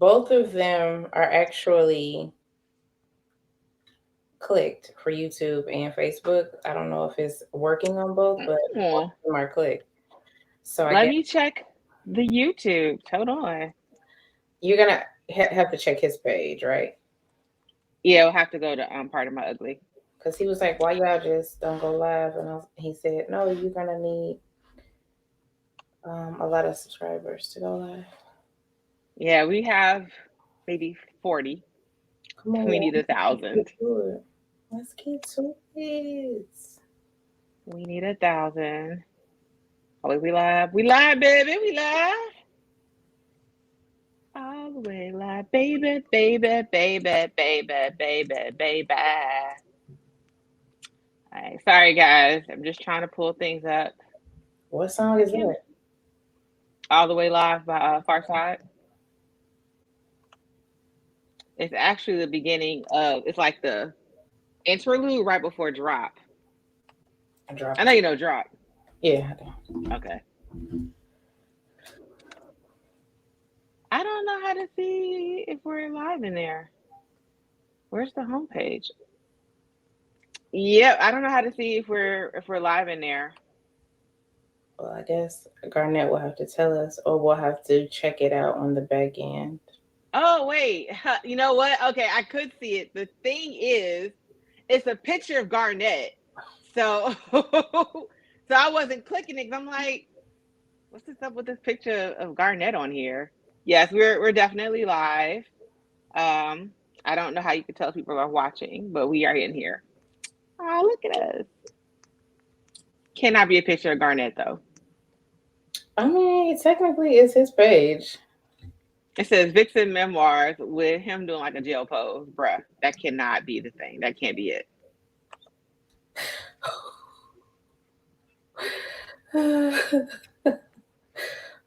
both of them are actually clicked for YouTube and Facebook. I don't know if it's working on both, but both Oh, of them are clicked. So I let guess me check the YouTube. Hold on. you're gonna have to check his page, right? Yeah, we'll have to go to part of my ugly. Because he was like, "Why y'all just don't go live?" And he said, "No, you're gonna need a lot of subscribers to go live." Yeah, we have maybe 40. Come on, We y'all. need a Let's get thousand. to it. Let's get to it. We need 1,000. Oh, we live. We live, baby. We live. All the way live. Baby, baby, baby, baby, baby, baby. All right. Sorry, guys. I'm just trying to pull things up. What song I is can't. that? All the way live by Far Side. It's actually the beginning of, it's like the interlude right before drop. I I dropped know it. you know drop. Yeah. Okay. I don't know how to see if we're live in there. Where's the homepage? Yep, I don't know how to see if we're live in there. Well, I guess Garnett will have to tell us, or we'll have to check it out on the back end. Oh wait, you know what? Okay, I could see it. The thing is, it's a picture of Garnett. So so I wasn't clicking it 'cause I'm like, what's this up with this picture of Garnett on here? Yes, we're definitely live. Um, I don't know how you can tell people are watching, but we are in here. Oh, look at us. Cannot be a picture of Garnett though. I mean, technically, it's his page. It says Vixen Memoirs with him doing like a jail pose. Bruh, that cannot be the thing. That can't be it.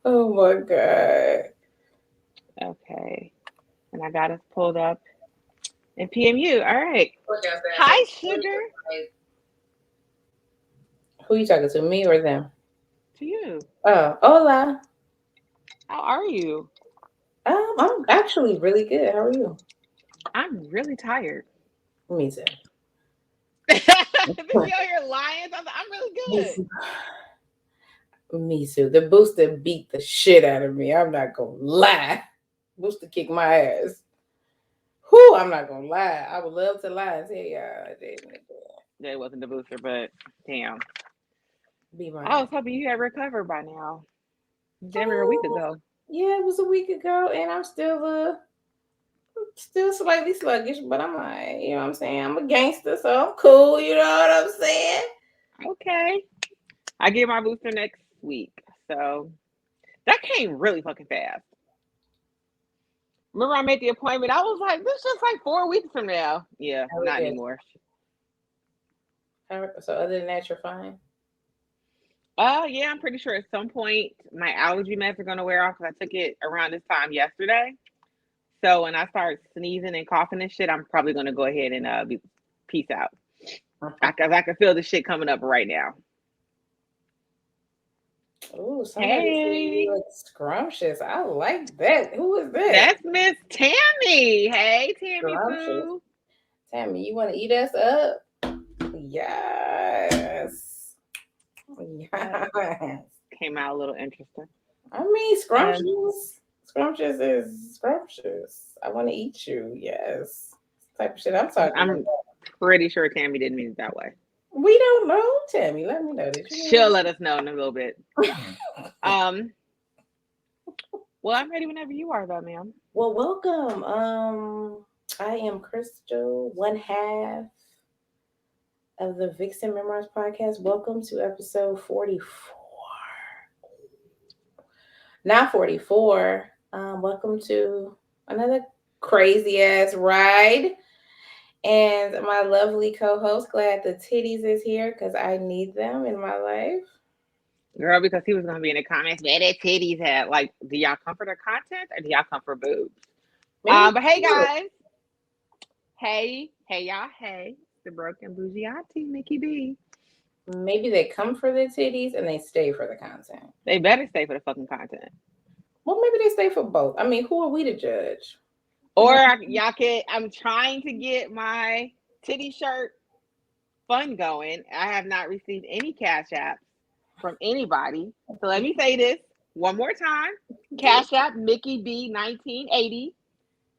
Oh my god. Okay. And I got us pulled up in PMU. All right. Hi, sugar. Who you talking to, me or them? To you. Oh, hola. How are you? I'm actually really good. How are you? I'm really tired. Me too. Did you out here lying? I'm really Me good. too. Me too. The booster beat the shit out of me. I'm not gonna lie. Booster kicked my ass. Whew, I'm not gonna lie. I would love to lie and tell y'all I didn't That wasn't the booster, but damn. be I mine. was hoping you had recovered by now. Damn near a week Oh, ago. yeah, it was a week ago, and I'm still slightly sluggish, but I'm like, you know what I'm saying? I'm a gangster, so I'm cool. You know what I'm saying? Okay. I get my booster next week. So that came really fucking fast. Remember I made the appointment? I was like, this is just like 4 weeks from now. Yeah, How it not is. anymore. So other than that, you're fine. Yeah, I'm pretty sure at some point my allergy meds are gonna wear off because I took it around this time yesterday. So when I start sneezing and coughing and shit, I'm probably gonna go ahead and be peace out. Cause I can feel the shit coming up right now. Oh, somebody said you Hey, look scrumptious. I like that. Who is that? that's Miss Tammy. Hey, Tammy Scrumptious. Pooh. Tammy, you want to eat us up? Yes. That Yes. came out a little interesting. I mean, And scrumptious. Scrumptious is scrumptious. I want to eat you. Yes. Type of shit I'm talking about. I'm pretty sure Tammy didn't mean it that way. We don't know. Tammy, let me know. Did you She'll mean let us know in a little bit. it? Um, well, I'm ready whenever you are, though, ma'am. Well, welcome. I am Crystal, one half of the Vixen Memoirs podcast. Welcome to episode 44. Not 44. Welcome to another crazy ass ride. And my lovely co host, glad the titties is here because I need them in my life. Girl, because he was gonna be in the comments, where that titties at? Like, do y'all come for the content or do y'all come for boobs? Maybe, But hey guys, hey y'all, hey, the broken bougie auntie, Mickey B. maybe they come for the titties and they stay for the content. They better stay for the fucking content. Well, maybe they stay for both. I mean, who are we to judge? Or y'all can. I'm trying to get my titty shirt fund going. I have not received any cash apps from anybody. So let me say this one more time. Cash app Mickey B 1980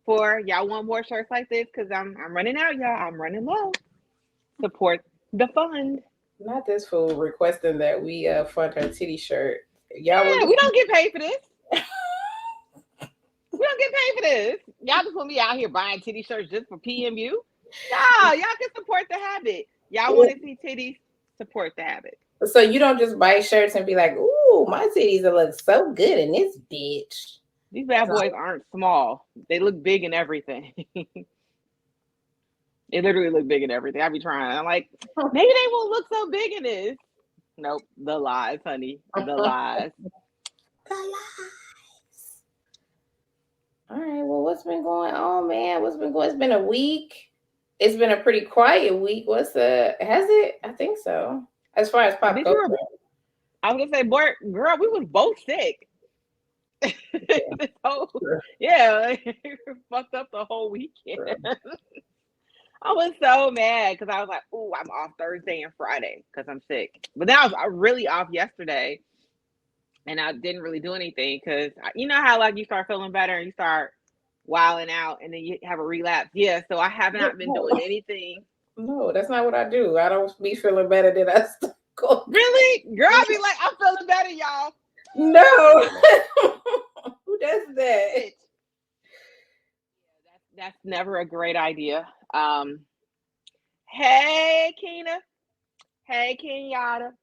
for y'all want more shirts like this because I'm running out, y'all. I'm running low. Support the fund. Not this fool requesting that we fund her titty shirt. Y'all Yeah, will. we don't get paid for this. We don't get paid for this. Y'all just want me out here buying titty shirts just for PMU. No, y'all can support the habit. Y'all want to see titties? Support the habit. So you don't just buy shirts and be like, "Ooh, my titties will look so good in this bitch." These bad boys aren't small. They look big in everything. They literally look big in everything. I be trying. I'm like, maybe they won't look so big in this. Nope. The lies, honey. The lies. The lies. All right. Well, what's been going on, man? What's been going? It's been a week. It's been a pretty quiet week. Has it? I think so. As far as pop culture. I was gonna say, boy, girl, we was both sick. Yeah, fucked up the whole weekend. I was so mad because I was like, "Ooh, I'm off Thursday and Friday because I'm sick." But then I was really off yesterday, and I didn't really do anything because you know how like you start feeling better and you start wilding out, and then you have a relapse. Yeah, so I have not been doing anything. No, that's not what I do. I don't be feeling better than I start going. Really, girl, I be like, I'm feeling better, y'all. No, who does that? That's never a great idea. Hey, Keena. Hey, Kenyatta.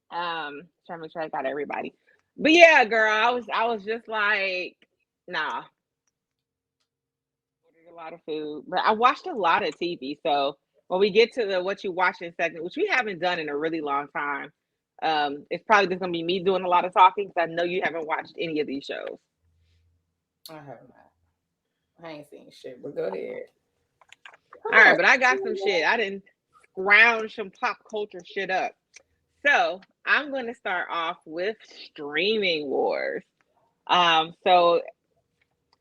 Trying to make sure I got everybody. But yeah, girl, I was just like, nah. Ordered a lot of food, but I watched a lot of TV. So when we get to the what you watching segment, which we haven't done in a really long time, it's probably just gonna be me doing a lot of talking because I know you haven't watched any of these shows. I have not. I ain't seen shit, but go ahead. All right, but I got some shit. I didn't scrounge some pop culture shit up. So I'm going to start off with streaming wars. So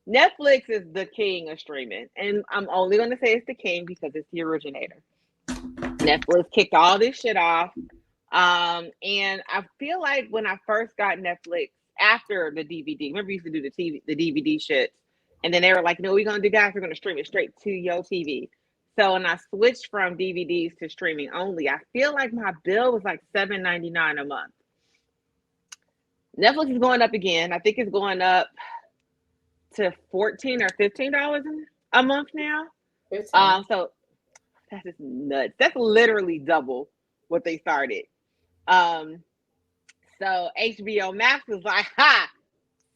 Netflix is the king of streaming, and I'm only going to say it's the king because it's the originator. Netflix kicked all this shit off, and I feel like when I first got Netflix after the DVD, remember we used to do the DVD shit, and then they were like, "No, we're gonna do guys, we're gonna stream it straight to your TV." So when I switched from DVDs to streaming only, I feel like my bill was like $7.99 a month. Netflix is going up again. I think it's going up to $14 or $15 a month now. 15. So that's just nuts. That's literally double what they started. So HBO Max was like, "Ha,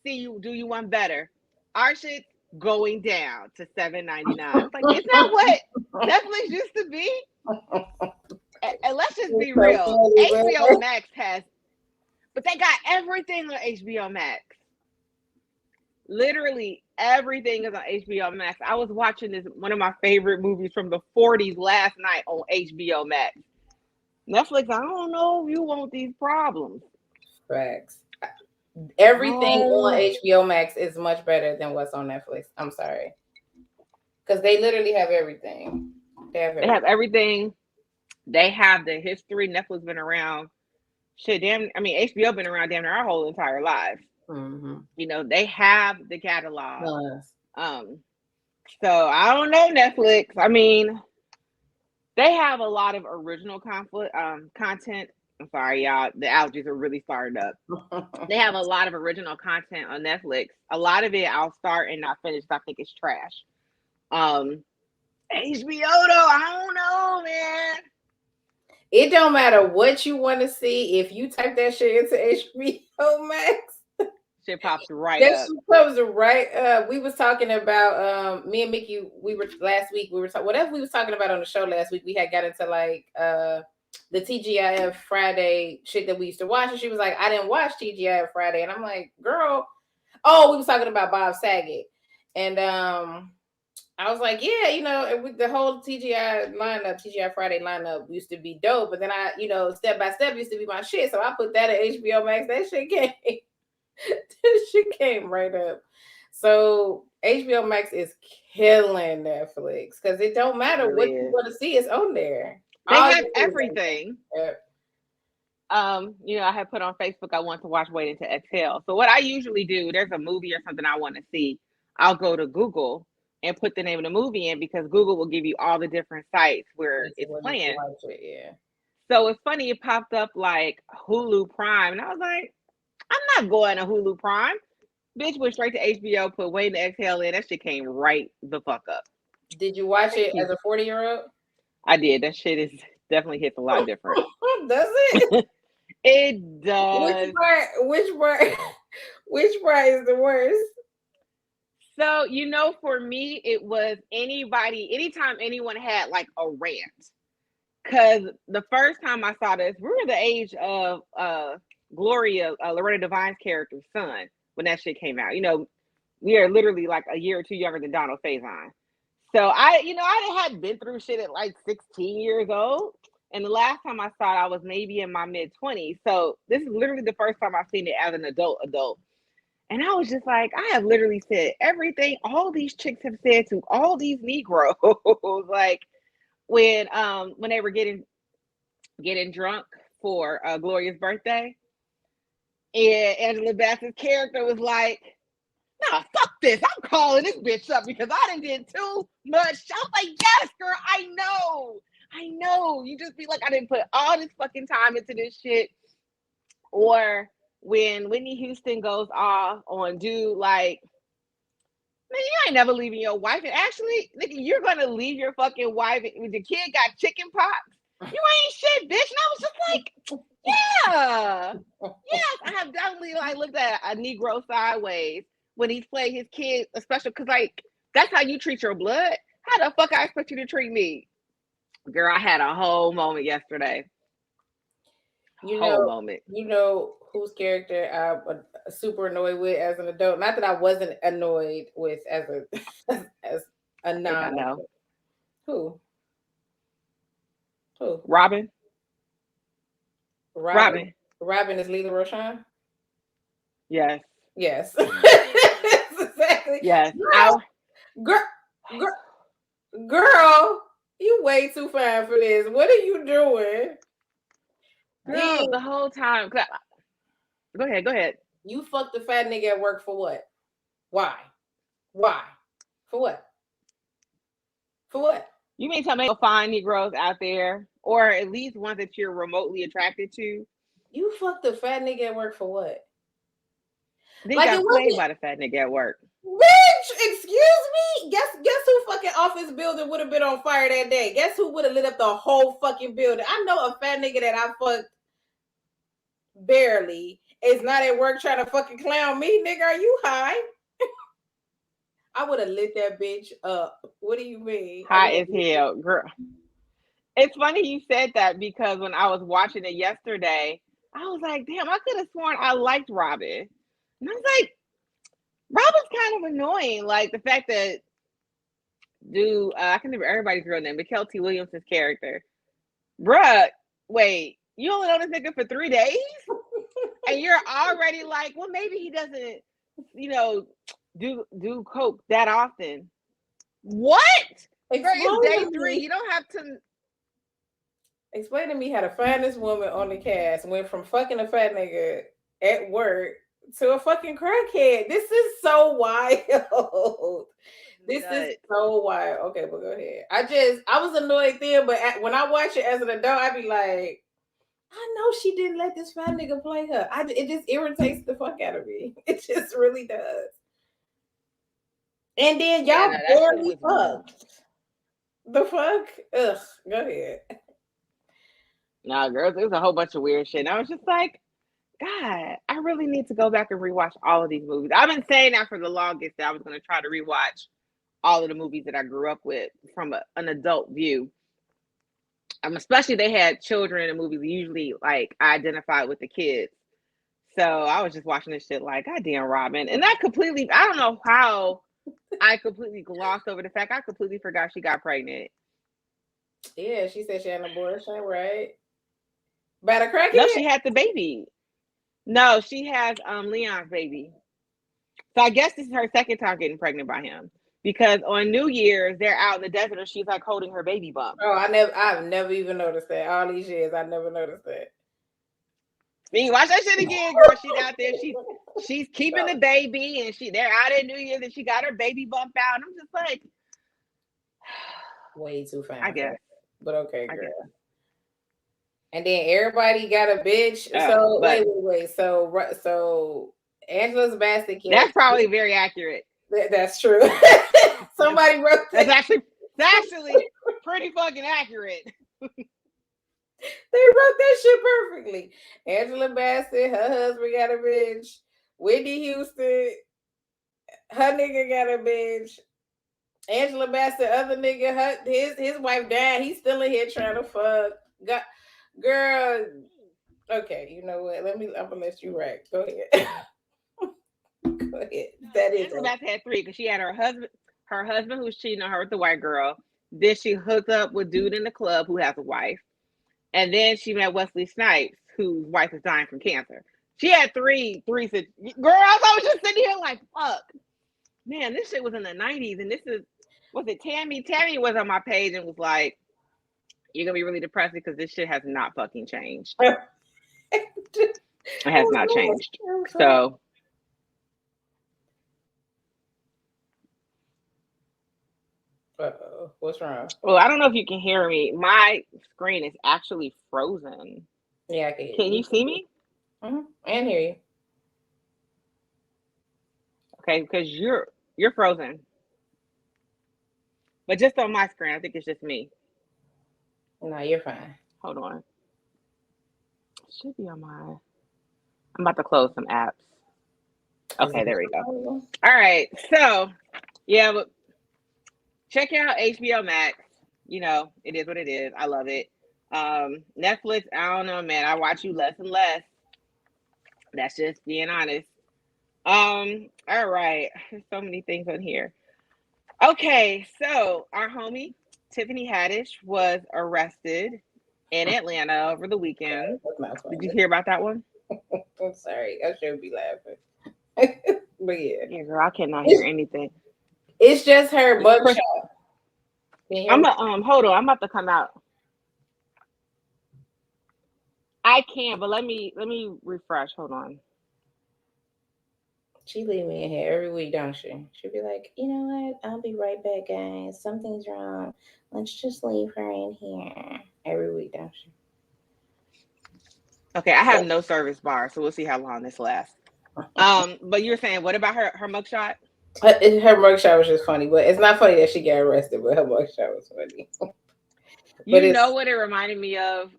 see you do you one better." Our shit going down to $7.99. It's like, isn't that what Netflix used to be? And let's just be real. HBO Max has, but they got everything on HBO Max. Literally everything is on HBO Max. I was watching one of my favorite movies from the 40s last night on HBO Max. Netflix, I don't know if you want these problems. Facts. Everything on HBO Max is much better than what's on Netflix. I'm sorry. Because they literally have everything. They have everything. They have the history. Netflix been around. Shit, HBO been around damn near our whole entire lives. Mm-hmm. You know, they have the catalog. So I don't know, Netflix. I mean, they have a lot of original content. I'm sorry, y'all. The allergies are really starting up. They have a lot of original content on Netflix. A lot of it I'll start and not finish. I think it's trash. HBO though, I don't know, man. It don't matter what you want to see. If you type that shit into HBO Max, shit pops right up. Shit comes right up. We was talking about me and Mickey. We were last week. We were whatever we was talking about on the show last week. We had got into like the TGIF Friday shit that we used to watch, and she was like, "I didn't watch TGIF Friday," and I'm like, "Girl, oh, we was talking about Bob Saget," and I was like, "Yeah, you know, the whole TGI Friday lineup used to be dope, but then I, you know, Step by Step used to be my shit, so I put that at HBO Max. That shit came." She came right up. So HBO Max is killing Netflix because it don't It matter what really you is. want to see, it's on there. They All have you do is everything. yep. I had put on Facebook I want to watch Waiting to Exhale. So what I usually do, there's a movie or something I want to see, I'll go to Google and put the name of the movie in because Google will give you all the different sites where That's it's where you can playing. watch it, yeah. So it's funny, it popped up like Hulu Prime, and I was like, I'm not going to Hulu Prime. Bitch went straight to HBO, put Waiting to Exhale in. That shit came right the fuck up. Did you watch Thank it you. as a 40-year-old? I did. That shit is definitely hits a lot different. Does it? It Which does. part? Which part? Which part is the worst? So, for me, it was anytime anyone had like a rant. Because the first time I saw this, we were the age of Gloria, Loretta Devine's character's son when that shit came out. We are literally like a year or two younger than Donald Faison. So I had been through shit at like 16 years old. And the last time I saw it, I was maybe in my mid-20s. So this is literally the first time I've seen it as an adult. And I was just like, I have literally said everything all these chicks have said to all these Negroes. Like when they were getting drunk for Gloria's birthday. And Angela Bassett's character was like, nah, fuck this. I'm calling this bitch up because I done did too much. I was like, yes, girl, I know. You just be like, I didn't put all this fucking time into this shit. Or when Whitney Houston goes off on dude, like, man, you ain't never leaving your wife. And actually, nigga, you're gonna leave your fucking wife when the kid got chicken pox. You ain't shit, bitch. And I was just like, yeah. Yes, I have definitely like looked at a Negro sideways when he's playing his kid, especially because like that's how you treat your blood. How the fuck I expect you to treat me? Girl, I had a whole moment yesterday. You Whole know, moment. you know whose character I'm super annoyed with as an adult. Not that I wasn't annoyed with as a as a I think I non. know. Who? Who? Robin. Robin. Robin. Robin is Lila Roshan. Yes. Yes. Exactly. Yes. Girl, girl, you way too fine for this. What are you doing? Girl, Then the whole time. Go ahead. you fucked the fat nigga at work for what? Why? Why? For what? For what? You mean tell me you'll find Negroes out there, or at least ones that you're remotely attracted to? You fucked the fat nigga at work for what? They Like it got played wasn't. by the fat nigga at work. Bitch, excuse me. Guess who fucking office building would have been on fire that day? Guess who would have lit up the whole fucking building? I know a fat nigga that I fucked barely is not at work trying to fucking clown me, nigga. Are you high? I would have lit that bitch up. What do you mean? I would High as hell, girl. It's funny you said that because when I was watching it yesterday, I was like, damn, I could have sworn I liked Robin. And I was like, Robin's kind of annoying. Like the fact that I can remember everybody's real name, T. Williams' character. Bruh, wait, you only know this nigga for 3 days? And you're already like, well, maybe he doesn't, do coke that often. What? Girl, it's day 3. You don't have to. Explain to me how the finest woman on the cast went from fucking a fat nigga at work to a fucking crackhead. This is so wild. This is so wild. Okay, but go ahead. I was annoyed then, but when I watch it as an adult, I be like, I know she didn't let this fat nigga play her. It just irritates the fuck out of me. It just really does. And then y'all barely fucked. The fuck? Ugh. Go ahead. Nah, girls, there's a whole bunch of weird shit. And I was just like, God, I really need to go back and rewatch all of these movies. I've been saying that for the longest that I was going to try to rewatch all of the movies that I grew up with from an adult view. Especially they had children in the movies. Usually, like, I identified with the kids. So I was just watching this shit like, God damn, Robin. And I don't know how I completely glossed over the fact I completely forgot she got pregnant. Yeah, she said she had an abortion, right? By the crackhead? No, she had the baby. No, she has Leon's baby. So I guess this is her second time getting pregnant by him. Because on New Year's, they're out in the desert and she's like holding her baby bump. Oh, I've never even noticed that. All these years, I never noticed that. Me, watch that shit again, girl. She's out there. She's keeping the baby, and they're out at New Year's, and she got her baby bump out. And I'm just like, way too fast. I guess. But okay, girl. And then everybody got a bitch. So wait. So Angela's basket. That's probably very accurate. That's true. Somebody wrote that. That's actually pretty fucking accurate. They wrote that shit perfectly. Angela Bassett, her husband got a bitch. Wendy Houston, her nigga got a bitch. Angela Bassett, other nigga, his wife died. He's still in here trying to fuck. Girl. Okay, you know what? I'm gonna let you write. Go ahead. Go ahead. That is. Angela Bassett had 3 because she had her husband who's cheating on her with the white girl. Then she hooked up with dude in the club who has a wife. And then she met Wesley Snipes, whose wife is dying from cancer. She had three. Girl, I was just sitting here like, fuck. Man, this shit was in the 90s. And was it Tammy? Tammy was on my page and was like, you're going to be really depressed because this shit has not fucking changed. It has not changed. So. Uh-oh. What's wrong? Well, I don't know if you can hear me. My screen is actually frozen. Yeah, I can hear you. Can you see me? Mm-hmm. And hear you. Okay, because you're frozen. But just on my screen, I think it's just me. No, you're fine. Hold on. It should be on my... I'm about to close some apps. Okay, there we go. All right, so, yeah, but check out HBO Max. You know, it is what it is. I love it. Netflix, I don't know, man. I watch you less and less. That's just being honest. All right. There's so many things on here. Okay, so our homie Tiffany Haddish was arrested in Atlanta over the weekend. Did you hear about that one? I'm sorry. I should be laughing. But yeah, girl, I cannot hear anything. It's just her mugshot. I'm hold on. I'm about to come out. I can, but let me refresh. Hold on. She leave me in here every week, don't she? She'll be like, you know what? I'll be right back, guys. Something's wrong. Let's just leave her in here every week, don't she? Okay, I have no service bar, so we'll see how long this lasts. But you were saying, what about her mugshot? Her mugshot was just funny, but it's not funny that she got arrested, but her mugshot was funny. You know what it reminded me of?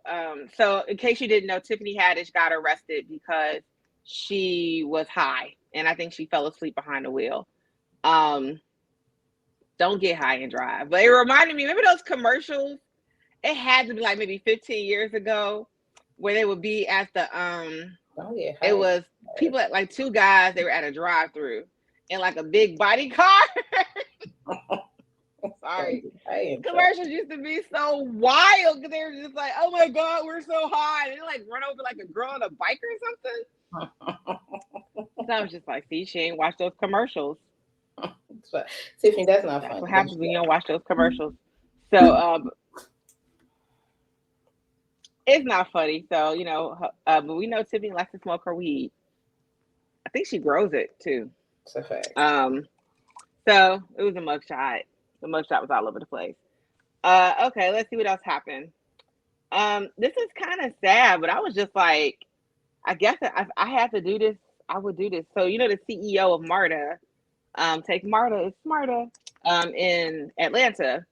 So in case you didn't know, Tiffany Haddish got arrested because she was high, and I think she fell asleep behind the wheel. Don't get high and drive. But it reminded me, remember those commercials? It had to be like maybe 15 years ago, where they would be at the it was people at like 2 guys, they were at a drive-through in like a big body car. Sorry. Commercials used to be so wild because they were just like, oh my God, we're so high. And they like run over like a girl on a bike or something. So I was just like, see, she ain't watched those commercials. Tiffany, that's not funny. What happens when you don't watch those commercials? So it's not funny. So, you know, but we know Tiffany likes to smoke her weed. I think she grows it too. It's a fact. So it was a mugshot. The mugshot was all over the place. Okay, let's see what else happened. This is kind of sad, but I was just like, I guess I had to do this. I would do this. So, you know, the CEO of MARTA, Take MARTA, it's MARTA, in Atlanta,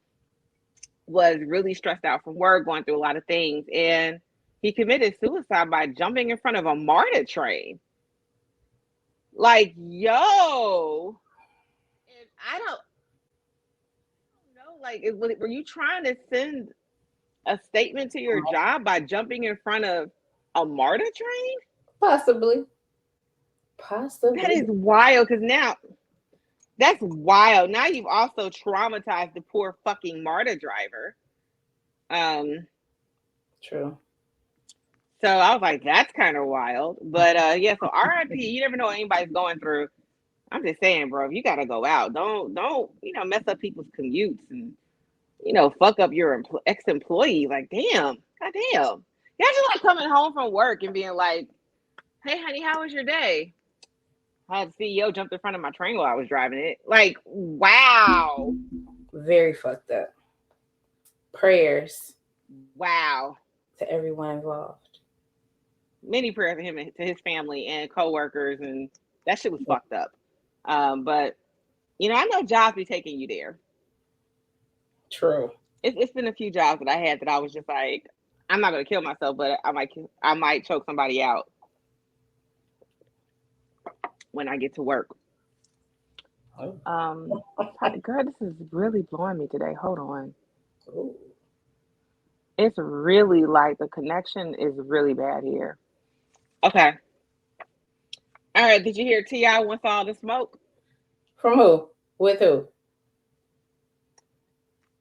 was really stressed out from work, going through a lot of things. And he committed suicide by jumping in front of a MARTA train. Like, yo. And I don't know, like, were you trying to send a statement to your job by jumping in front of a MARTA train? Possibly. That is wild, because now that's wild. Now you've also traumatized the poor fucking MARTA driver. True. So I was like, that's kind of wild. But yeah, so RIP, you never know what anybody's going through. I'm just saying, bro, if you gotta go out, don't mess up people's commutes and fuck up your ex-employee. Like, damn, goddamn. Imagine like coming home from work and being like, "Hey, honey, how was your day?" I had the CEO jumped in front of my train while I was driving it. Like, wow, Very fucked up. Prayers wow. to everyone involved. Many prayers to him and to his family and coworkers, and that shit was fucked up. But I know jobs be taking you there. True. It's been a few jobs that I had that I was just like, I'm not gonna kill myself, but I might choke somebody out when I get to work. Girl, this is really blowing me today. Hold on. Ooh. It's really like the connection is really bad here. Okay. All right. Did you hear T.I. wants all the smoke? From who? With who?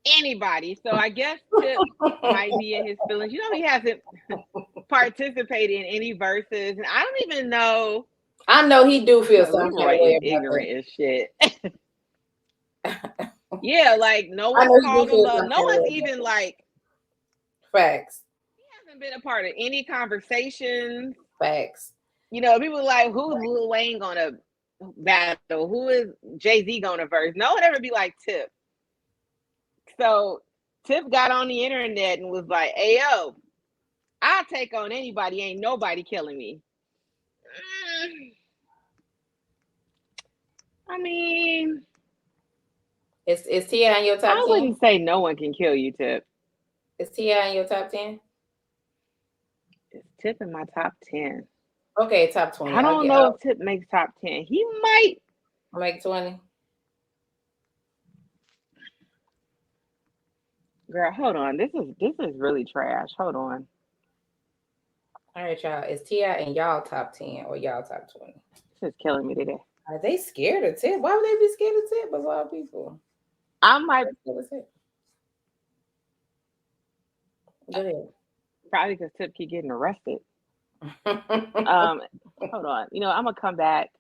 Anybody. So I guess Tip might be in his feelings. He hasn't participated in any verses, and I don't even know. I know he do feel Like, some kind Leroy of way is about ignorant as shit. Yeah, like no I one's know he do called him feel up. some No kind of one's way even about like Facts. he hasn't been a part of any conversations. Facts. People like who's Lil Wayne gonna battle? Who is Jay-Z gonna verse? No one ever be like Tip. So Tip got on the internet and was like, "Hey yo, I'll take on anybody. Ain't nobody killing me." I mean, Is T.I. in your top I 10? wouldn't say no one can kill you, Tip. Is T.I. in your top 10? Is Tip in my top 10? Okay, top 20. I don't know if Tip makes top 10. He might. I'll make 20. Girl, hold on. This is really trash. Hold on. All right, y'all. Is T.I. in y'all top 10 or y'all top 20? This is killing me today. Are they scared of Tip? Why would they be scared of Tip? Of all people. I might Go ahead. probably because Tip keep getting arrested. Hold on. I'm gonna come back.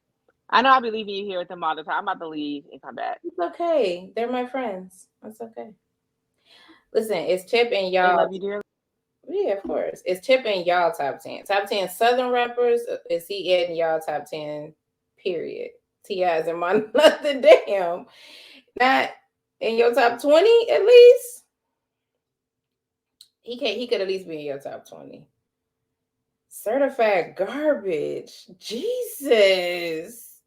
I know I'll be leaving you here with them all the time. I'm about to leave and come back. It's okay. They're my friends. That's okay. Listen, it's Tip and They y'all. love you dearly. Yeah, of course. It's Tip and y'all top 10. Top 10 Southern rappers. Is he in y'all top 10? Period. T.I. is in my nothing. Damn. Not in your top 20 at least. He could at least be in your top 20. Certified garbage. Jesus.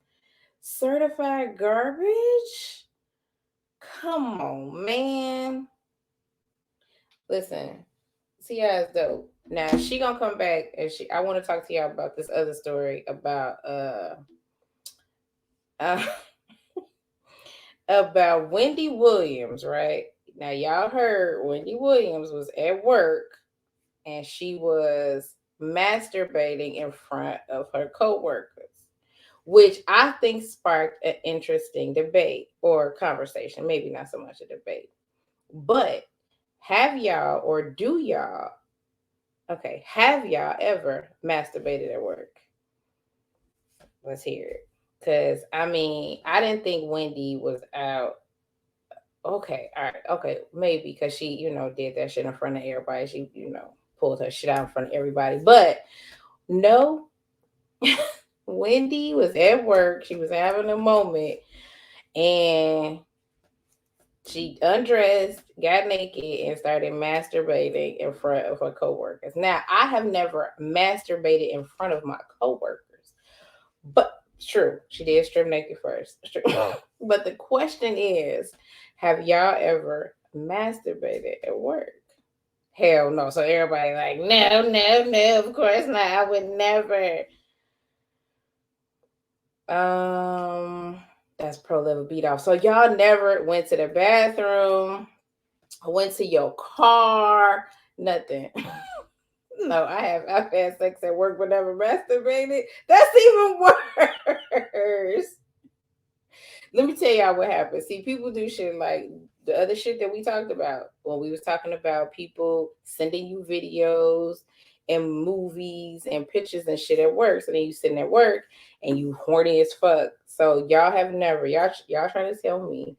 Certified garbage? Come on, man. Listen, T.I. is dope. Now she gonna come back and I want to talk to y'all about this other story about uh about Wendy Williams, right? Now y'all heard Wendy Williams was at work and she was masturbating in front of her coworkers, which I think sparked an interesting debate or conversation. Maybe not so much a debate, but have y'all or do y'all? Okay, have y'all ever masturbated at work? Let's hear it. Cause I mean, I didn't think Wendy was out. Okay, all right, okay, maybe because she, did that shit in front of everybody. She, pulled her shit out in front of everybody. But no, Wendy was at work. She was having a moment, and she undressed, got naked, and started masturbating in front of her coworkers. Now, I have never masturbated in front of my coworkers, but true, she did strip naked first. But the question is, have y'all ever masturbated at work? Hell no. So everybody like, no, no, no, of course not. I would never. That's pro level beat off. So y'all never went to the bathroom, went to your car, nothing. No, I've had sex at work but never masturbated. That's even worse. Let me tell y'all what happened. See, people do shit like the other shit that we talked about when we was talking about people sending you videos and movies and pictures and shit at work. So then you sitting at work and you horny as fuck. So y'all have never, y'all trying to tell me,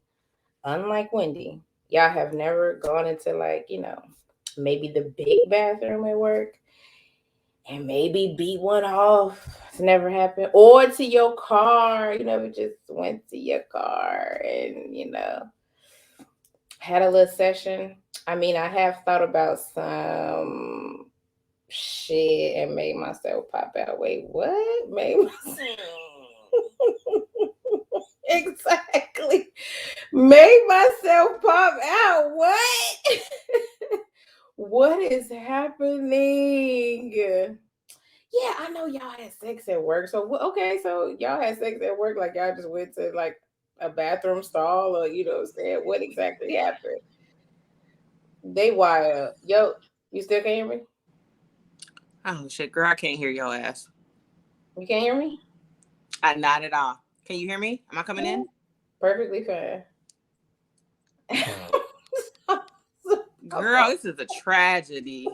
unlike Wendy, y'all have never gone into like, maybe the big bathroom at work and maybe beat one off. It's never happened. Or to your car. You never just went to your car and, had a little session. I mean, I have thought about some shit and made myself pop out. Wait, what? Made myself exactly. Made myself pop out. What? What is happening? Yeah, I know y'all had sex at work. So okay, so y'all had sex at work, like y'all just went to like a bathroom stall, or said what exactly happened? They wild. Yo, you still can't hear me? Oh shit, girl, I can't hear your ass. You can't hear me? Not at all. Can you hear me? Am I coming in? Perfectly fine. Girl, this is a tragedy.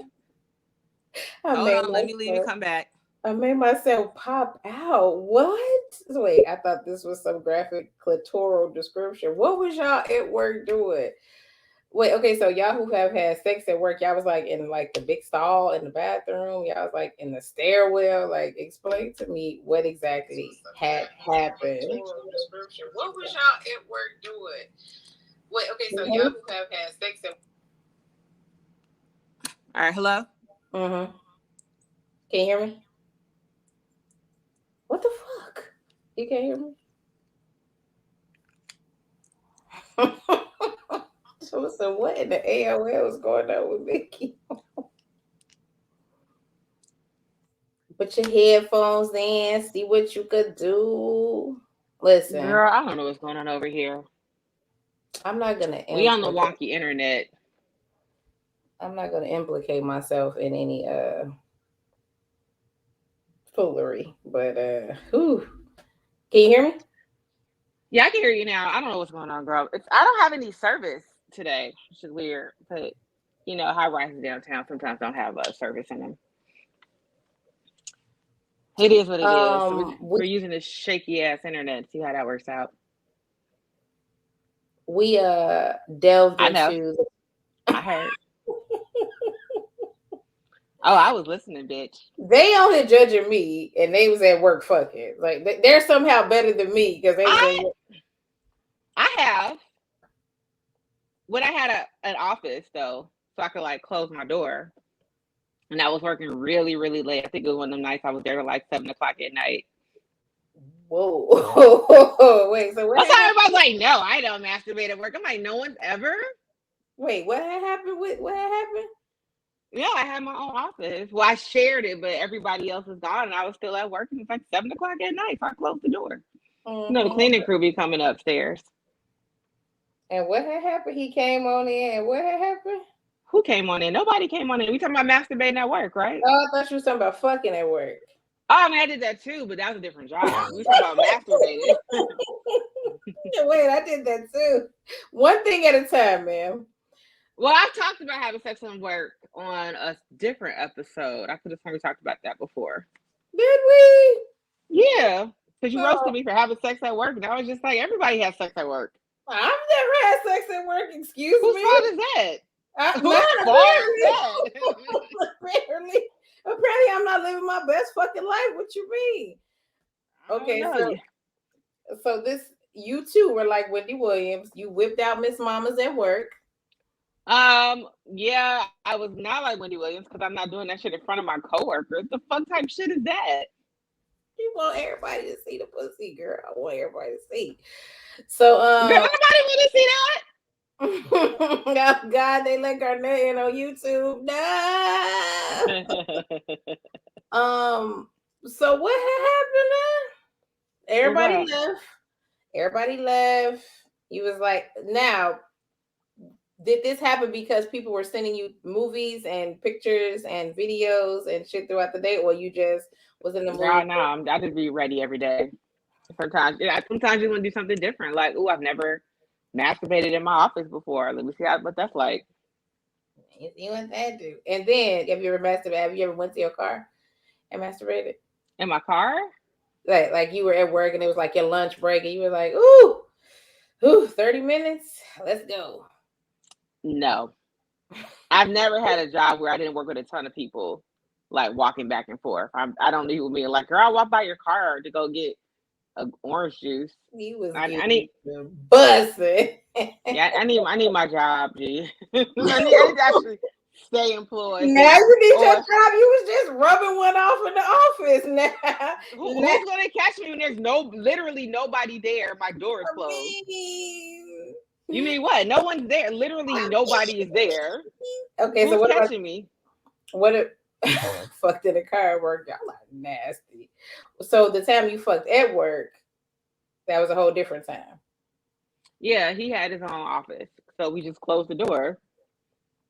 Hold on, let me leave and come back. I made myself pop out. What? Wait, I thought this was some graphic clitoral description. What was y'all at work doing? Wait, okay, so y'all who have had sex at work, y'all was like in like the big stall in the bathroom, y'all was like in the stairwell. Like, explain to me what exactly had happened. What was y'all at work doing? Wait, okay, so y'all who have had sex at All right, hello? Mm-hmm. Can you hear me? What the fuck? You can't hear me? So what in the AOL is going on with Mickey? Put your headphones in, see what you could do. Listen, girl, I don't know what's going on over here. I'm not gonna. We on the wonky internet. I'm not gonna implicate myself in any foolery, but whew. Can you hear me? Yeah, I can hear you now. I don't know what's going on, girl. I don't have any service today, which is weird. But high rises downtown sometimes don't have service in them. It is what it is. So we're using this shaky ass internet. See how that works out. We delved I know. into. I heard. Oh, I was listening, bitch. They on here judging me, and they was at work fucking. Like they're somehow better than me because they was I have. When I had an office though, so I could like close my door, and I was working really, really late. I think it was one of them nights I was there till like 7 o'clock at night. Whoa. Wait, so what? That's how everybody's like, no, I don't masturbate at work. I'm like, no one's ever. Wait, what had happened? What had happened? Yeah, I had my own office. Well, I shared it, but everybody else was gone, and I was still at work. And it's like 7 o'clock at night, so I closed the door. Mm-hmm. The cleaning crew be coming upstairs. And what had happened? He came on in, and what had happened? Who came on in? Nobody came on in. We talking about masturbating at work, right? Oh, I thought you were talking about fucking at work. Oh, I mean, I did that too, but that was a different job. We talking about masturbating. Wait, I did that too. One thing at a time, ma'am. Well, I've talked about having sex at work on a different episode. I could have we talked about that before. Did we? Yeah, because you roasted me for having sex at work, and I was just like, everybody has sex at work. I've never had sex at work. Excuse me. Whose fault is that? Whose fault is that? Apparently, I'm not living my best fucking life. What you mean? Okay, so this you too were like Wendy Williams. You whipped out Miss Mamas at work. Yeah, I was not like Wendy Williams because I'm not doing that shit in front of my coworkers. The fuck type shit is that? You want everybody to see the pussy, girl. I want everybody to see. So, girl, nobody want to see that. Oh God, they let Garnett in on YouTube. No. So what had happened then? Everybody left. He was like, now, did this happen because people were sending you movies and pictures and videos and shit throughout the day, or you just was in the mood? No, I just be ready every day. Sometimes you want to do something different. Like, I've never masturbated in my office before. Let me see what that's like. You see what that do? And then, have you ever masturbated? Have you ever went to your car and masturbated? In my car? Like you were at work and it was like your lunch break and you were like, ooh, 30 minutes, let's go. No. I've never had a job where I didn't work with a ton of people, like walking back and forth. I don't need me like, girl, I'll walk by your car to go get orange juice. I need bussing. Yeah, I need my job, G. I need to actually stay employed. Now you need your job. You was just rubbing one off in the office. Now who's gonna catch me when there's literally nobody there? My door is closed. You mean what? No one's there. Literally nobody is there. Okay, who's so what catching me? What if fucked in a car at work? Y'all like nasty. So the time you fucked at work, that was a whole different time. Yeah, he had his own office, so we just closed the door.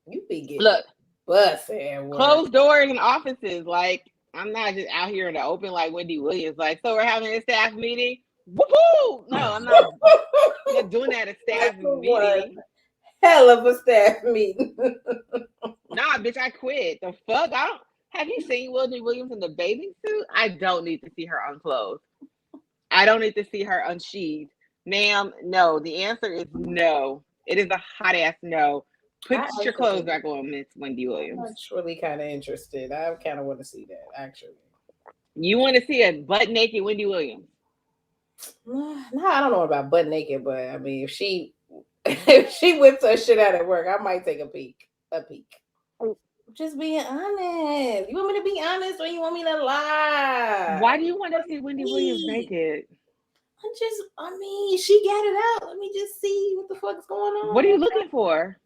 You be getting look, busted. Closed doors and offices. Like I'm not just out here in the open like Wendy Williams. Like, so we're having a staff meeting. Woohoo! No, I'm not doing that at a staff meeting. Hell of a staff meeting. Nah, bitch, I quit. The fuck? Have you seen Wendy Williams in the bathing suit? I don't need to see her unclothed. I don't need to see her unsheathed. Ma'am, no. The answer is no. It is a hot ass no. Put your clothes back on, Miss Wendy Williams. I'm actually kind of interested. I kind of want to see that, actually. You want to see a butt naked Wendy Williams? No, I don't know about butt naked, but I mean, if she whips her shit out at work, I might take a peek. Just being honest. You want me to be honest or you want me to lie? Why do you want to see Wendy Williams naked? She got it out. Let me just see what the fuck's going on. What are you looking for?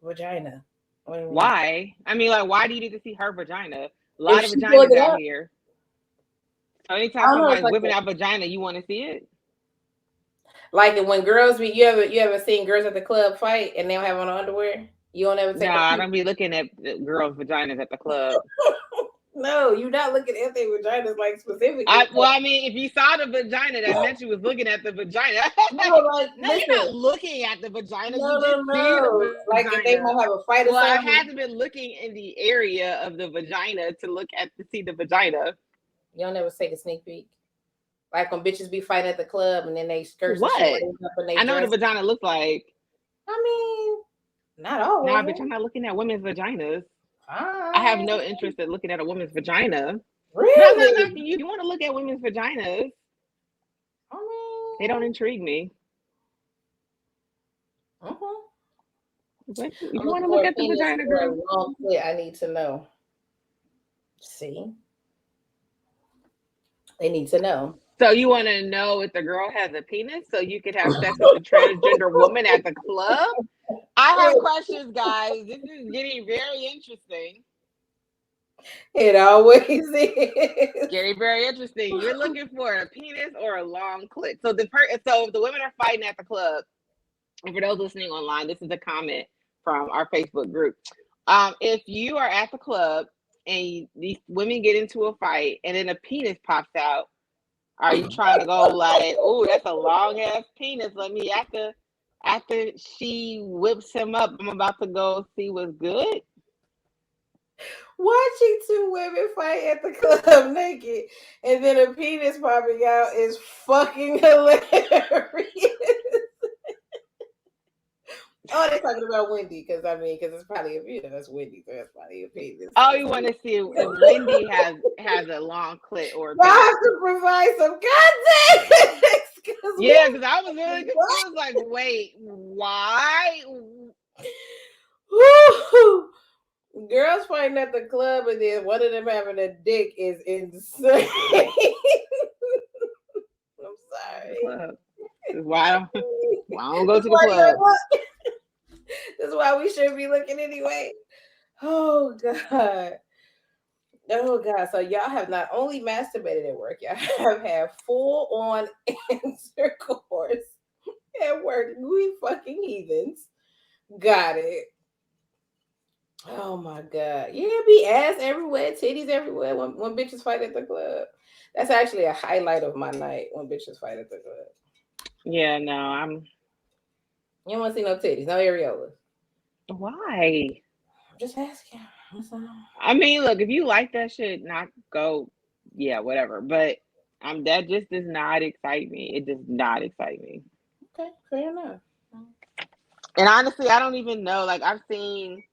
Vagina. Why? I mean, like, why do you need to see her vagina? A lot of vaginas out here. So anytime somebody's whipping out vagina, you want to see it? Like when girls you ever seen girls at the club fight and they don't have on underwear? You don't ever take I don't be looking at girls' vaginas at the club. No, you're not looking at their vaginas like specifically. I mean, if you saw the vagina, that meant you was looking at the vagina. No, you're not looking at the vagina. No. Like if they might have a fight or something. I haven't been looking in the area of the vagina to see the vagina. You don't ever take a sneak peek? Like when bitches be fighting at the club and then they skirt. What? I know what a vagina looks like. I mean, not always. Nah, bitch, I'm not looking at women's vaginas. I have no interest in looking at a woman's vagina. Really? You want to look at women's vaginas? I mean, they don't intrigue me. You want to look at the vagina, girl? I need to know. See? They need to know. So you want to know if the girl has a penis so you could have sex with a transgender woman at the club? I have questions, guys. This is getting very interesting. It always is. Getting very interesting. You're looking for a penis or a long clit. So if the women are fighting at the club, and for those listening online, this is a comment from our Facebook group. If you are at the club and these women get into a fight and then a penis pops out, are you trying to go like, oh, that's a long ass penis? Let me after she whips him up, I'm about to go see what's good. Watching two women fight at the club naked and then a penis popping out is fucking hilarious. Oh, they're talking about Wendy because it's probably that's Wendy, so it's probably a penis. Oh, you want to see if Wendy has a long clit or a penis? I have to provide some context. Yeah, because I was really confused. Like, wait, why? Woo! Girls fighting at the club and then one of them having a dick is insane. I'm sorry. Why I don't go to the club. That's why we shouldn't be looking anyway. Oh God. So y'all have not only masturbated at work, y'all have had full-on intercourse at work. We fucking heathens. Got it. Oh my God. Yeah, be ass everywhere, titties everywhere when bitches fight at the club. That's actually a highlight of my night when bitches fight at the club. Yeah, no, You don't want to see no titties, no areolas. Why? Just asking. I mean, look, if you like that shit, not go, yeah, whatever. But that just does not excite me. It does not excite me. Okay, fair enough. And honestly, I don't even know. Like, I've seen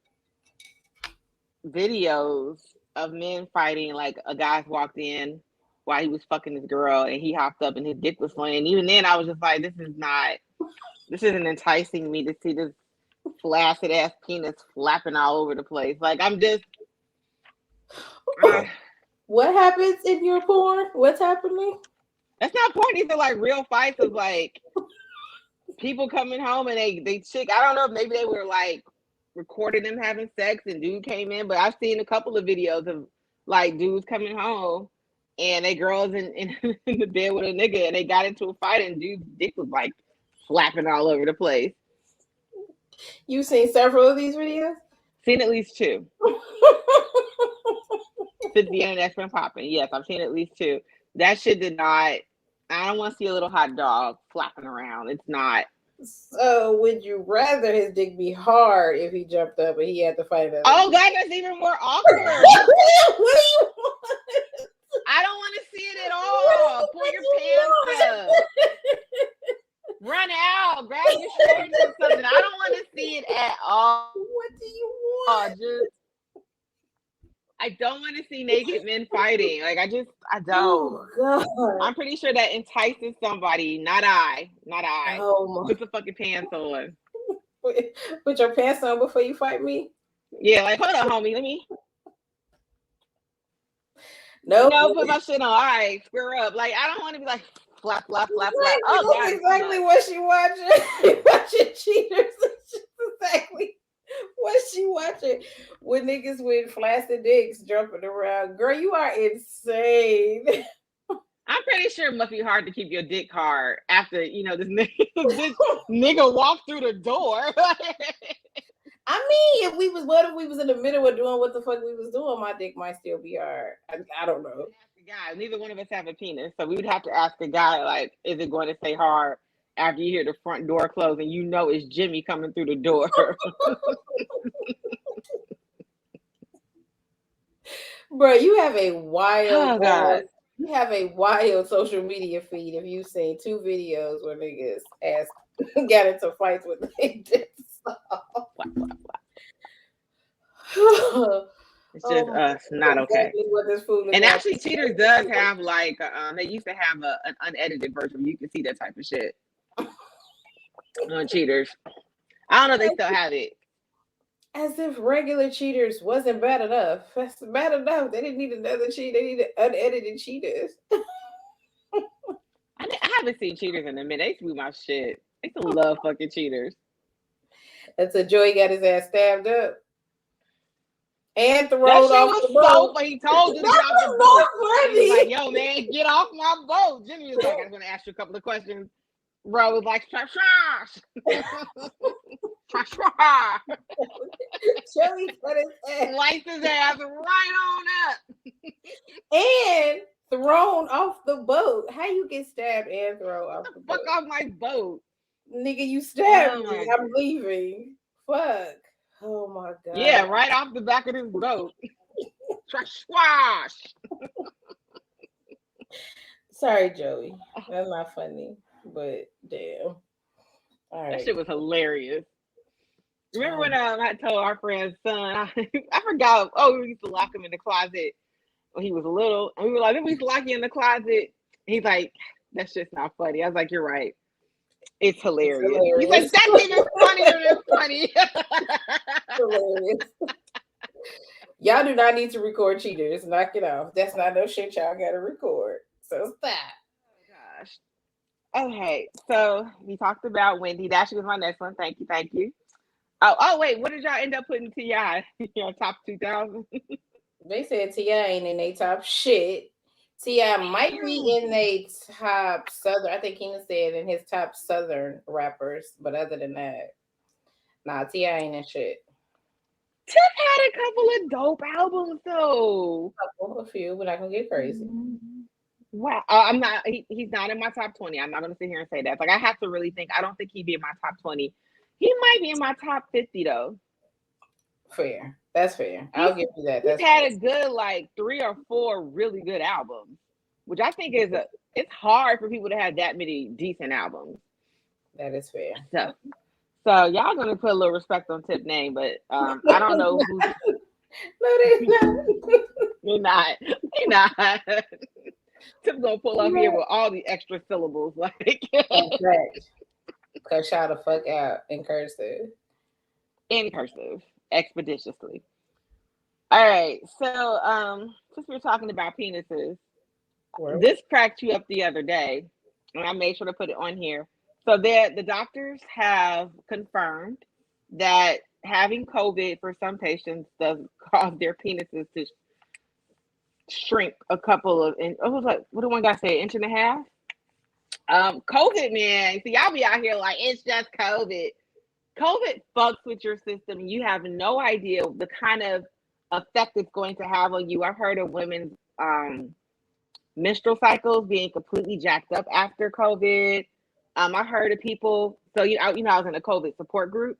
videos of men fighting. Like, a guy walked in while he was fucking this girl, and he hopped up, and his dick was flowing. And even then, I was just like, this isn't enticing me to see this flaccid ass penis flapping all over the place. Like, I'm just. What happens in your porn? What's happening? That's not porn. These are like real fights of like people coming home and they chick. I don't know if maybe they were like recording them having sex and dude came in, but I've seen a couple of videos of like dudes coming home and they girls in the bed with a nigga and they got into a fight and dude's dick was like flapping all over the place. You've seen several of these videos? Seen at least 2. Since the internet's been popping. Yes, I've seen at least 2. That shit did not. I don't want to see a little hot dog flapping around. It's not. So, would you rather his dick be hard if he jumped up and he had to fight it? Oh God, that's even more awkward. What do you want? I don't want to see it at all. Pull your pants up. Run out. Grab your shorts or something. I don't want to see it at all. What do you want? I don't want to see naked men fighting. Like, I don't. Oh God. I'm pretty sure that entices somebody. Not I. Oh my. Put the fucking pants on. Put your pants on before you fight me? Yeah, like, hold on, homie. Let me. Nope. No, put my shit on. All right, square up. Like, I don't want to be like flap, flap, flap, flap. Oh, that's God, exactly what she watching. Watching cheaters. Exactly what she watching. With niggas with flaccid dicks jumping around. Girl, you are insane. I'm pretty sure it must be hard to keep your dick hard after, this nigga walked through the door. I mean, what if we was in the middle of doing what the fuck we was doing? My dick might still be hard. I don't know. Guy, neither one of us have a penis, so we would have to ask a guy, like, is it going to stay hard after you hear the front door close and it's Jimmy coming through the door? Bro, you have a wild. Oh God. You have a wild social media feed if you've seen 2 videos where niggas got into fights with their dicks. It's just us, not okay. And actually, Cheaters does have like they used to have an unedited version. You can see that type of shit on Cheaters. I don't know if they still have it. As if regular Cheaters wasn't bad enough. That's bad enough. They didn't need another cheat. They needed unedited Cheaters. I haven't seen Cheaters in a minute. They used to be my shit. I used to love fucking Cheaters. Until Joey got his ass stabbed up. And thrown off the boat. But he told him to get off the boat. He was like, yo, man, get off my boat. Jimmy was like, I'm going to ask you a couple of questions. Bro was like, trash. Joey put his ass. Sliced his ass right on up. And thrown off the boat. How you get stabbed and thrown off the boat? Fuck off my boat. Nigga, you stabbed me. I'm leaving. Fuck. Oh my God. Yeah, right off the back of this boat. Swash. Sorry, Joey. That's not funny. But damn. All right. That shit was hilarious. Remember when I told our friend's son, I forgot, we used to lock him in the closet when he was little. And we were like, then we used to lock you in the closet. He's like, that's just not funny. I was like, you're right. It's hilarious. He's like, that's even funnier than funny. Hilarious. Y'all do not need to record Cheaters. Knock it off. That's not no shit y'all gotta record. So stop. Oh gosh. Okay, so we talked about Wendy. That was my next one. Thank you. Oh wait, what did y'all end up putting T.I. your top 2000? They said T.I. ain't in their top shit. T.I. might be in their top Southern. I think Keenan said in his top Southern rappers, but other than that, nah, T.I. ain't in shit. Tiff had a couple of dope albums though. A few, we're not gonna get crazy. Wow, I'm not. He's not in my top 20. I'm not gonna sit here and say that. Like, I have to really think. I don't think he'd be in my top 20. He might be in my top 50 though. Fair. That's fair. I'll give you that. That's He's had a good like 3 or 4 really good albums, which I think it's hard for people to have that many decent albums. That is fair. So y'all gonna put a little respect on Tip's name, but I don't know who's. No, they're not. They're not. Tip's gonna pull up here with all the extra syllables, like Cuss y'all the fuck out in cursive. in cursive, expeditiously. All right, so since we're talking about penises, this cracked you up the other day, and I made sure to put it on here. So the doctors have confirmed that having COVID for some patients does cause their penises to shrink a couple of, and it was like, what do one guy say, 1.5 inches? COVID, man. See, y'all be out here like it's just COVID. COVID fucks with your system. You have no idea the kind of effect it's going to have on you. I've heard of women's menstrual cycles being completely jacked up after COVID. I heard of people. So I was in a COVID support group,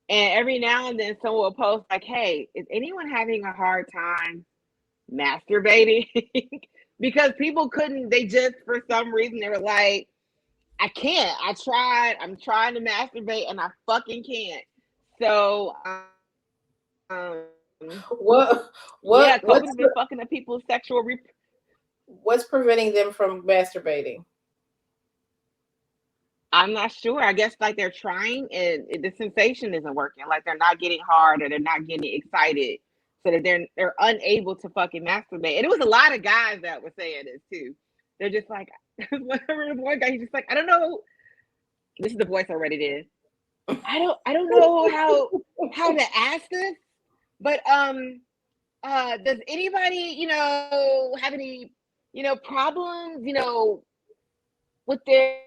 and every now and then someone will post like, "Hey, is anyone having a hard time masturbating?" Because people couldn't. They just for some reason they were like, "I can't. I tried. I'm trying to masturbate, and I fucking can't." So, what? Yeah, COVID's been fucking up people's sexual. What's preventing them from masturbating? I'm not sure. I guess like they're trying and the sensation isn't working. Like they're not getting hard or they're not getting excited, so that they're unable to fucking masturbate. And it was a lot of guys that were saying this too. They're just like, whatever. One guy, he's just like, I don't know. This is the voice I already did. I don't know how to ask this, but does anybody have any problems with their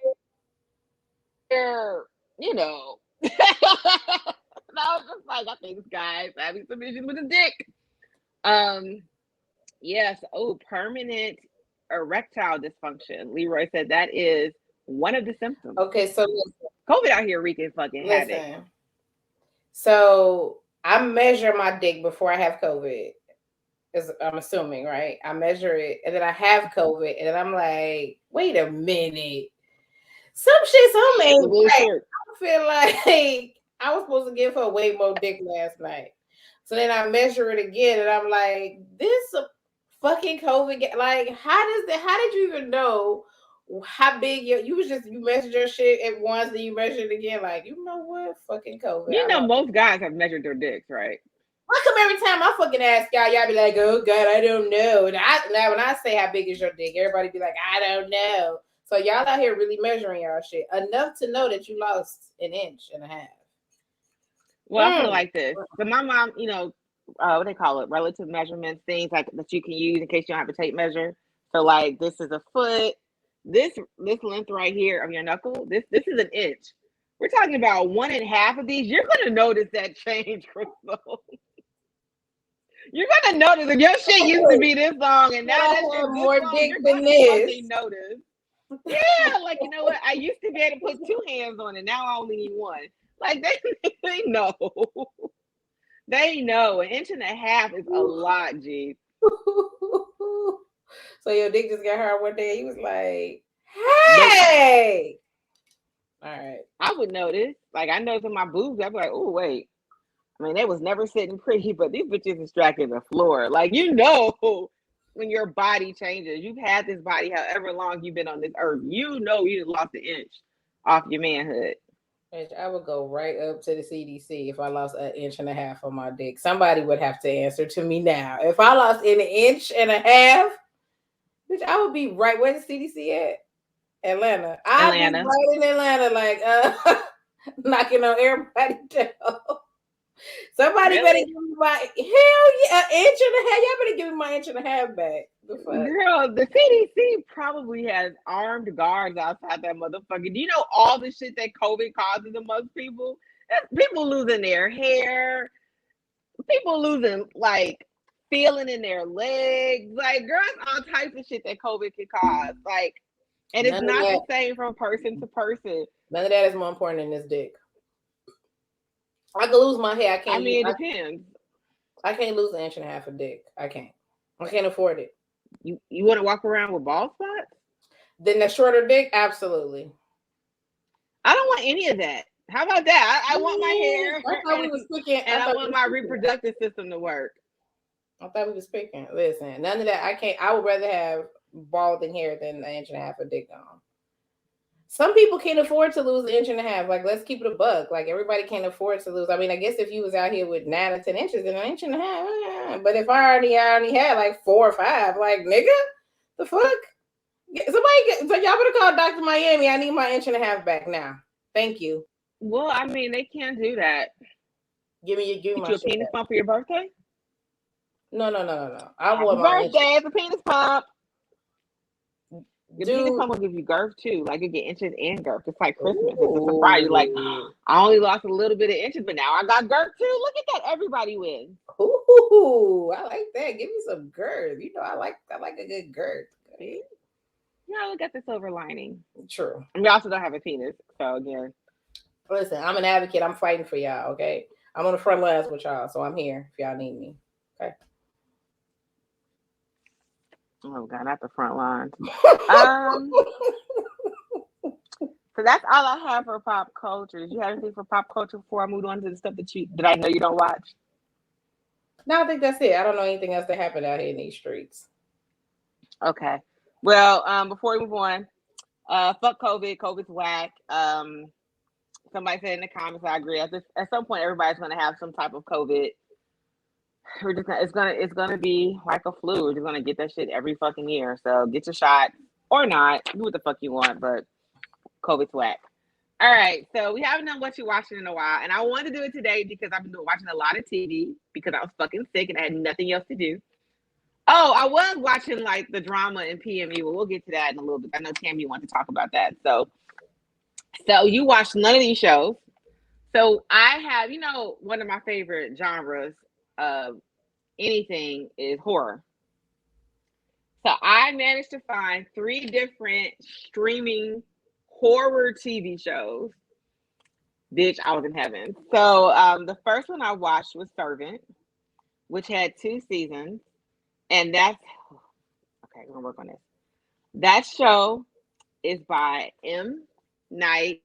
and I was just like, I think this guy's having some issues with his dick. Yes. Oh, permanent erectile dysfunction. Leroy said that is one of the symptoms. Okay, so COVID out here wreaking fucking havoc. So I measure my dick before I have COVID. I'm assuming, right? I measure it, and then I have COVID, and then I'm like, wait a minute. Some shit's on me. Right? I feel like I was supposed to give her way more dick last night. So then I measure it again, and I'm like, this fucking COVID. Like, how did you even know how big you measured your shit at once, then you measured it again? Like, you know what? Fucking COVID. Most guys have measured their dicks, right? How come every time I fucking ask y'all be like, oh God, I don't know. And now when I say how big is your dick, everybody be like, I don't know. So y'all out here really measuring y'all shit enough to know that you lost 1.5 inches. Well, I feel like this. But my mom, what they call it, relative measurements, things like that you can use in case you don't have a tape measure. So like this is a foot. This length right here of your knuckle, this is 1 inch. We're talking about 1.5 of these. You're gonna notice that change, Crystal. You're gonna notice if your shit used to be this long and now that shit's more long, dick than this. Notice. Yeah, like you know what? I used to be able to put 2 hands on it. Now I only need 1. Like they know. They know 1.5 inches is a lot, G. So your dick just got hard one day. He was like, "Hey." All right. I would notice. Like I noticed in my boobs, I'd be like, "Oh wait." I mean, they was never sitting pretty, but these bitches is striking the floor. Like when your body changes, you've had this body however long you've been on this earth. You lost 1 inch off your manhood. I would go right up to the CDC if I lost 1.5 inches on my dick. Somebody would have to answer to me now. If I lost 1.5 inches, bitch, I would be right where the CDC at. Atlanta. I'd be right in Atlanta, like knocking on everybody down. Somebody better give me my hell yeah, 1.5 inches. Y'all better give me my 1.5 inches back. Girl, the CDC probably has armed guards outside that motherfucker. Do you know all the shit that COVID causes amongst people? People losing their hair, people losing like feeling in their legs. Like, girl, all types of shit that COVID can cause. Like, and it's not the same from person to person. None of that is more important than this dick. I could lose my hair. I can't. I mean, it depends. I can't lose an inch and a half of dick. I can't afford it. You want to walk around with bald spots? Then the shorter dick, absolutely. I don't want any of that. How about that? I want my hair. I thought we was picking, and I want my reproductive system to work. I thought we was picking. Listen, none of that. I can't. I would rather have balding hair than an inch and a half of dick on. Some people can't afford to lose an inch and a half. Like, let's keep it a buck. Like, everybody can't afford to lose. I mean, I guess if you was out here with 9 or 10 inches, then an inch and a half. But if I already had like 4 or 5, like, nigga, the fuck? So y'all better call Dr. Miami. I need my inch and a half back now. Thank you. Well, I mean, they can't do that. Give me you a penis pump for your birthday? No. I want my birthday. It's a penis pump. Your penis pump will give you girth too. Like you get inches and girth. It's like Christmas. It's a surprise. You're like, I only lost a little bit of inches, but now I got girth too. Look at that. Everybody wins. Ooh, I like that. Give me some girth. You know, I like a good girth. See? Yeah, look at the silver lining. True. And we also don't have a penis. So again. Listen, I'm an advocate. I'm fighting for y'all, okay? I'm on the front lines with y'all, so I'm here if y'all need me. Okay. Oh God, not the front lines. So that's all I have for pop culture. Did you have anything for pop culture before I moved on to the stuff that I know you don't watch? No, I think that's it. I don't know anything else that happened out here in these streets. Okay. Well, before we move on, fuck COVID. COVID's whack. Somebody said in the comments, I agree. At some point, everybody's going to have some type of COVID. It's gonna be like a flu. We're just gonna get that shit every fucking year. So get your shot or not. Do what the fuck you want, but COVID's whack. All right. So we haven't done What You Watching in a while, and I wanted to do it today because I've been watching a lot of TV because I was fucking sick and I had nothing else to do. Oh, I was watching like the drama in PMU, but we'll get to that in a little bit. I know Tammy wanted to talk about that. So you watched none of these shows. So I have, one of my favorite genres of anything is horror. So I managed to find 3 different streaming horror TV shows. Bitch, I was in heaven. So the first one I watched was Servant, which had 2 seasons. And that's okay, we're gonna work on this. That show is by M. Night.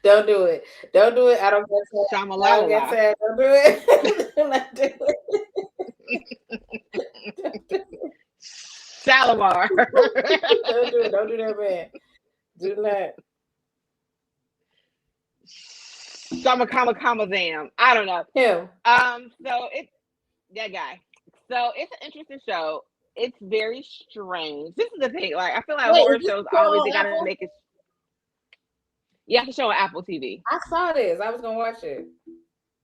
Don't do it. Don't do it. I don't get sad. Shyamalan. I don't get sad. Don't do it. Do not do it. Shalimar. Don't do it. Don't do that, man. Do not. Shamakama. I don't know. Him. So it's that guy. So it's an interesting show. It's very strange. This is the thing. Like I feel like horror shows always they gotta make it. You have to show on Apple TV. I saw this. I was gonna watch it.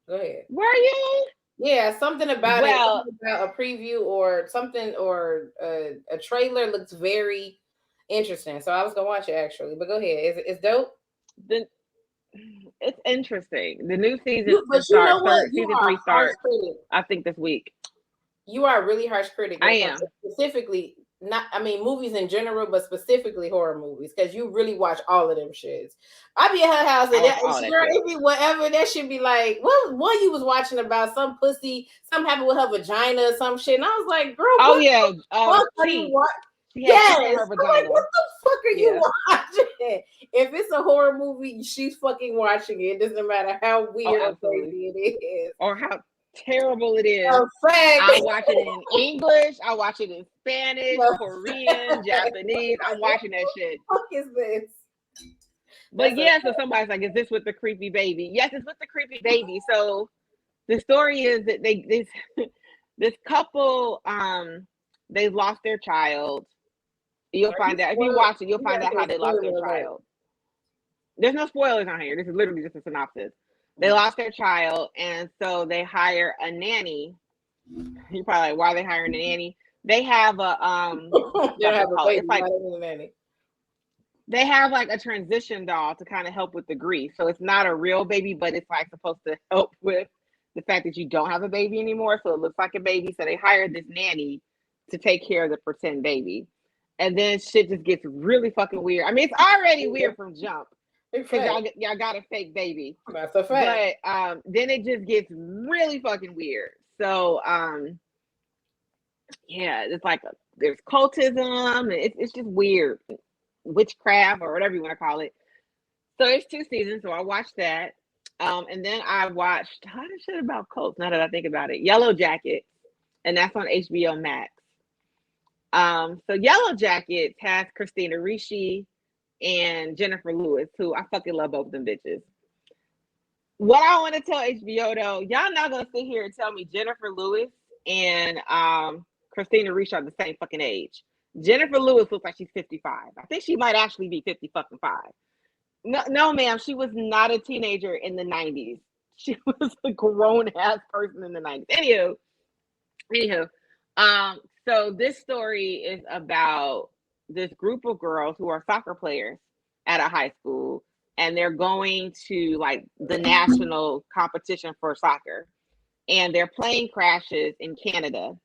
Go ahead. Were you? Yeah, something about it. Something about a preview or something or a trailer looks very interesting. So I was gonna watch it actually. But go ahead. It's dope. It's interesting. The new season season 3 starts. I think this week. You are a really harsh critic. I am. Specifically, movies in general, but specifically horror movies, because you really watch all of them shits. I be at her house and it be whatever. That should be like, what one you was watching about some pussy, something happened with her vagina or some shit. And I was like, girl, what the fuck are you watching? Yes. Her vagina. Like, what the fuck are you watching? If it's a horror movie, she's fucking watching it. It doesn't matter how weird or crazy it is. Or how terrible it is. I watch it in English. I watch it in Spanish, Korean, Japanese. I'm watching that shit. What the fuck is this? But so somebody's like, is this with the creepy baby? Yes, it's with the creepy baby. So the story is that this couple they lost their child. You'll find out if you watch it, you'll find out how they lost their child. There's no spoilers on here. This is literally just a synopsis. They lost their child, and so they hire a nanny. You're probably like, why are they hiring a nanny? They have they have like a transition doll to kind of help with the grief. So it's not a real baby, but it's like supposed to help with the fact that you don't have a baby anymore. So it looks like a baby. So they hired this nanny to take care of the pretend baby. And then shit just gets really fucking weird. I mean, it's already weird from jump. because y'all got a fake baby. That's a fact. But then it just gets really fucking weird. So yeah, it's like there's cultism. It's just weird, witchcraft or whatever you want to call it. So it's 2 seasons. So I watched that. And then I watched how did shit about cults. Now that I think about it, Yellow Jackets, and that's on HBO Max. So Yellow Jackets has Christina Ricci and Jennifer Lewis, who I fucking love both of them bitches. What I want to tell HBO though, y'all not gonna sit here and tell me Jennifer Lewis and Christina Ricci are the same fucking age. Jennifer Lewis looks like she's 55. I think she might actually be 50 fucking 5. No, ma'am, she was not a teenager in the 90s. She was a grown ass person in the 90s. Anywho, so this story is about this group of girls who are soccer players at a high school, and they're going to like the national competition for soccer, and their plane crashes in Canada,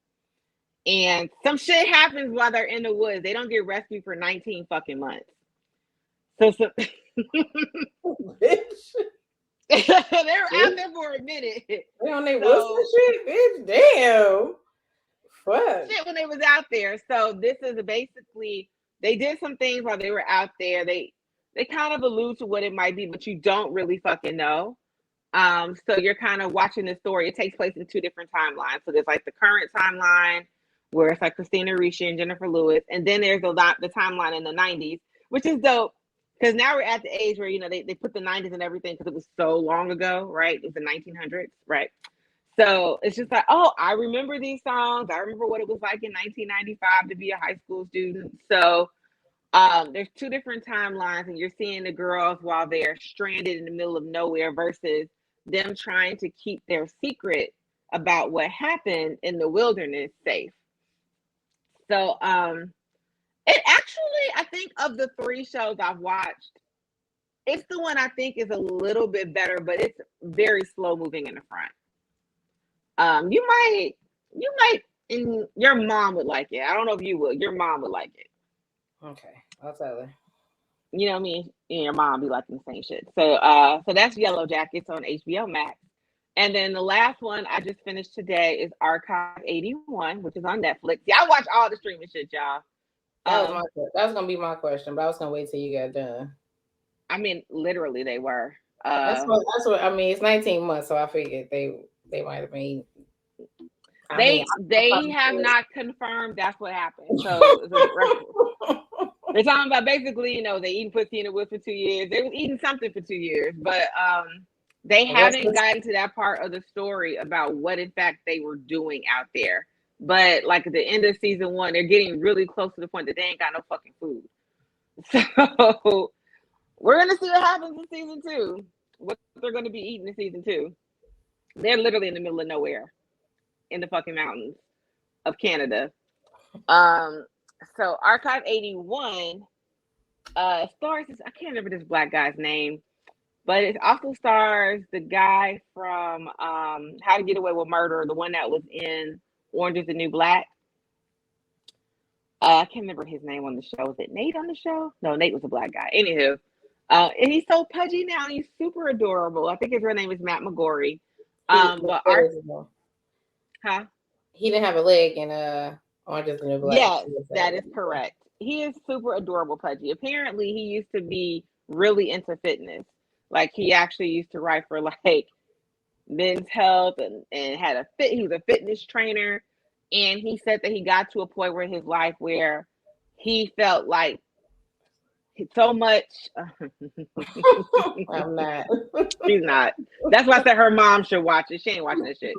and some shit happens while they're in the woods. They don't get rescued for 19 fucking months. So they're out there for a minute. They on their woods and shit, bitch. Damn. Fuck. Shit when they was out there. So this is basically they did some things while they were out there. They kind of allude to what it might be, but you don't really fucking know. So you're kind of watching the story. It takes place in 2 different timelines. So there's like the current timeline where it's like Christina Ricci and Jennifer Lewis, and then there's the timeline in the 90s, which is dope. Because now we're at the age where, you know, they put the 90s and everything because it was so long ago, right? It was the 1900s, right? So it's just like, oh, I remember these songs. I remember what it was like in 1995 to be a high school student. So there's 2 different timelines, and you're seeing the girls while they're stranded in the middle of nowhere versus them trying to keep their secret about what happened in the wilderness safe. So it actually, I think of the 3 shows I've watched, it's the one I think is a little bit better, but it's very slow moving in the front. You might, and your mom would like it. I don't know if you would. Your mom would like it. Okay, I'll tell her. You know what I mean? And your mom be liking the same shit. So that's Yellow Jackets on HBO Max. And then the last one I just finished today is Archive 81, which is on Netflix. Yeah, I watch all the streaming shit, y'all. That was gonna be my question, but I was gonna wait till you got done. I mean, literally, they were. That's what I mean. It's 19 months, so I figured they might have been. They have not confirmed that's what happened. So they're talking about basically, you know, they eating pussy in the woods for 2 years. They was eating something for 2 years, but they haven't gotten to that part of the story about what in fact they were doing out there. But like at the end of season 1, they're getting really close to the point that they ain't got no fucking food. So we're gonna see what happens in season 2. What they're gonna be eating in season 2. They're literally in the middle of nowhere, in the fucking mountains of Canada. So Archive 81 stars, I can't remember this black guy's name, but it also stars the guy from How to Get Away with Murder, the one that was in Orange is the New Black. I can't remember his name on the show. Was it Nate on the show? No, Nate was a black guy. Anywho, and he's so pudgy now. He's super adorable. I think his real name is Matt McGorry. He didn't have a leg in Orange is the New Black. Yes, that is correct. He is super adorable, pudgy. Apparently, he used to be really into fitness. Like he actually used to write for like Men's Health and had he was a fitness trainer. And he said that he got to a point where in his life where he felt like so much. I'm not. She's not. That's why I said her mom should watch it. She ain't watching that shit.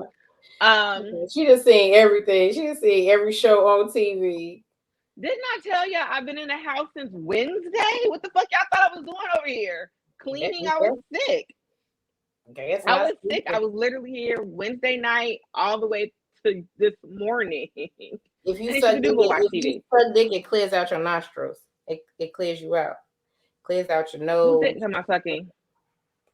She just seen everything. She just seen every show on TV. Didn't I tell you I've been in the house since Wednesday? What the fuck y'all thought I was doing over here? Cleaning. I was sick. Okay, I was sick. I was literally here Wednesday night all the way to this morning. If you suck dick, it clears out your nostrils. It clears you out. Clears out your nose. Who's am I sucking?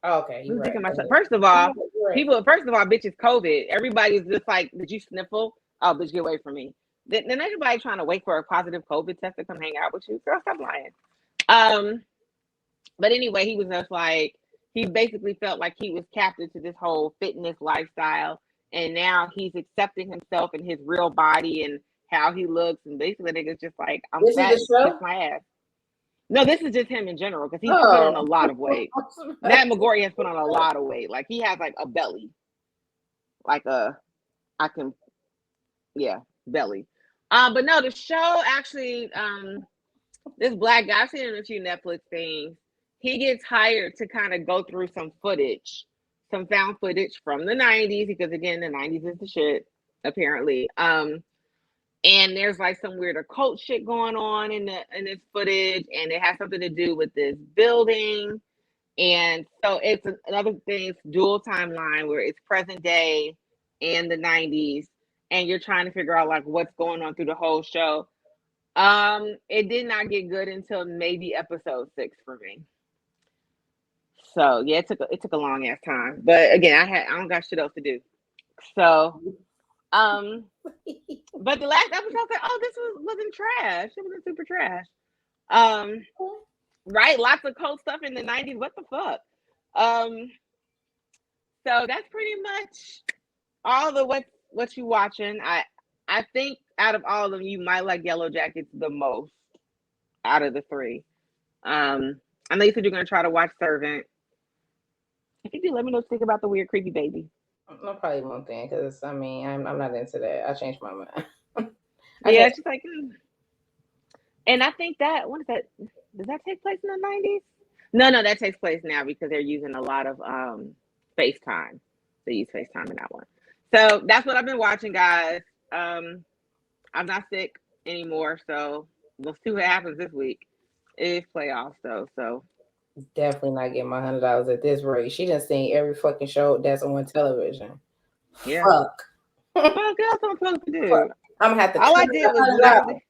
Oh, okay. Who's right. Myself? First of all, bitch, it's COVID. Everybody's just like, did you sniffle? Oh, bitch, get away from me. Then everybody trying to wait for a positive COVID test to come hang out with you. Girl, stop lying. But anyway, he was just like, he basically felt like he was captive to this whole fitness lifestyle. And now he's accepting himself and his real body and how he looks. And basically, nigga's just like, I'm This is fat, the kiss show. my ass. No, this is just him in general because he's put on a Oh, lot of weight. Matt McGorry has put on a lot of weight. Like, he has like a belly. Like belly. But no, the show actually, this black guy, I've seen in a few Netflix things. He gets hired to kind of go through some footage, some found footage from the 90s, because again, the 90s is the shit, apparently. And there's like some weird occult shit going on in this footage, and it has something to do with this building. And so it's another thing, it's dual timeline where it's present day and the 90s, and you're trying to figure out like what's going on through the whole show. It did not get good until maybe episode 6 for me. So yeah, it took a long ass time. But again, I don't got shit else to do. So but the last episode I said, oh, this wasn't trash. It wasn't super trash. Right? Lots of cold stuff in the 90s. What the fuck? So that's pretty much all the what you watching. I think out of all of them, you might like Yellow Jackets the most out of the 3. I know you said you're gonna try to watch Servant. If you do, let me know what you think about the weird creepy baby. I probably won't think because I mean I'm not into that. I changed my mind. Yeah, she's like, and I think that what is that? Does that take place in the 90s? No, that takes place now because they're using a lot of FaceTime. They use FaceTime in that one. So that's what I've been watching, guys. I'm not sick anymore, so we'll see what happens this week. It is playoffs though, so definitely not getting my $100 at this rate. She done seen every fucking show that's on television. yeah. Fuck. Fuck, that's what I'm supposed to do. Fuck. I'm gonna have to. All I did was never.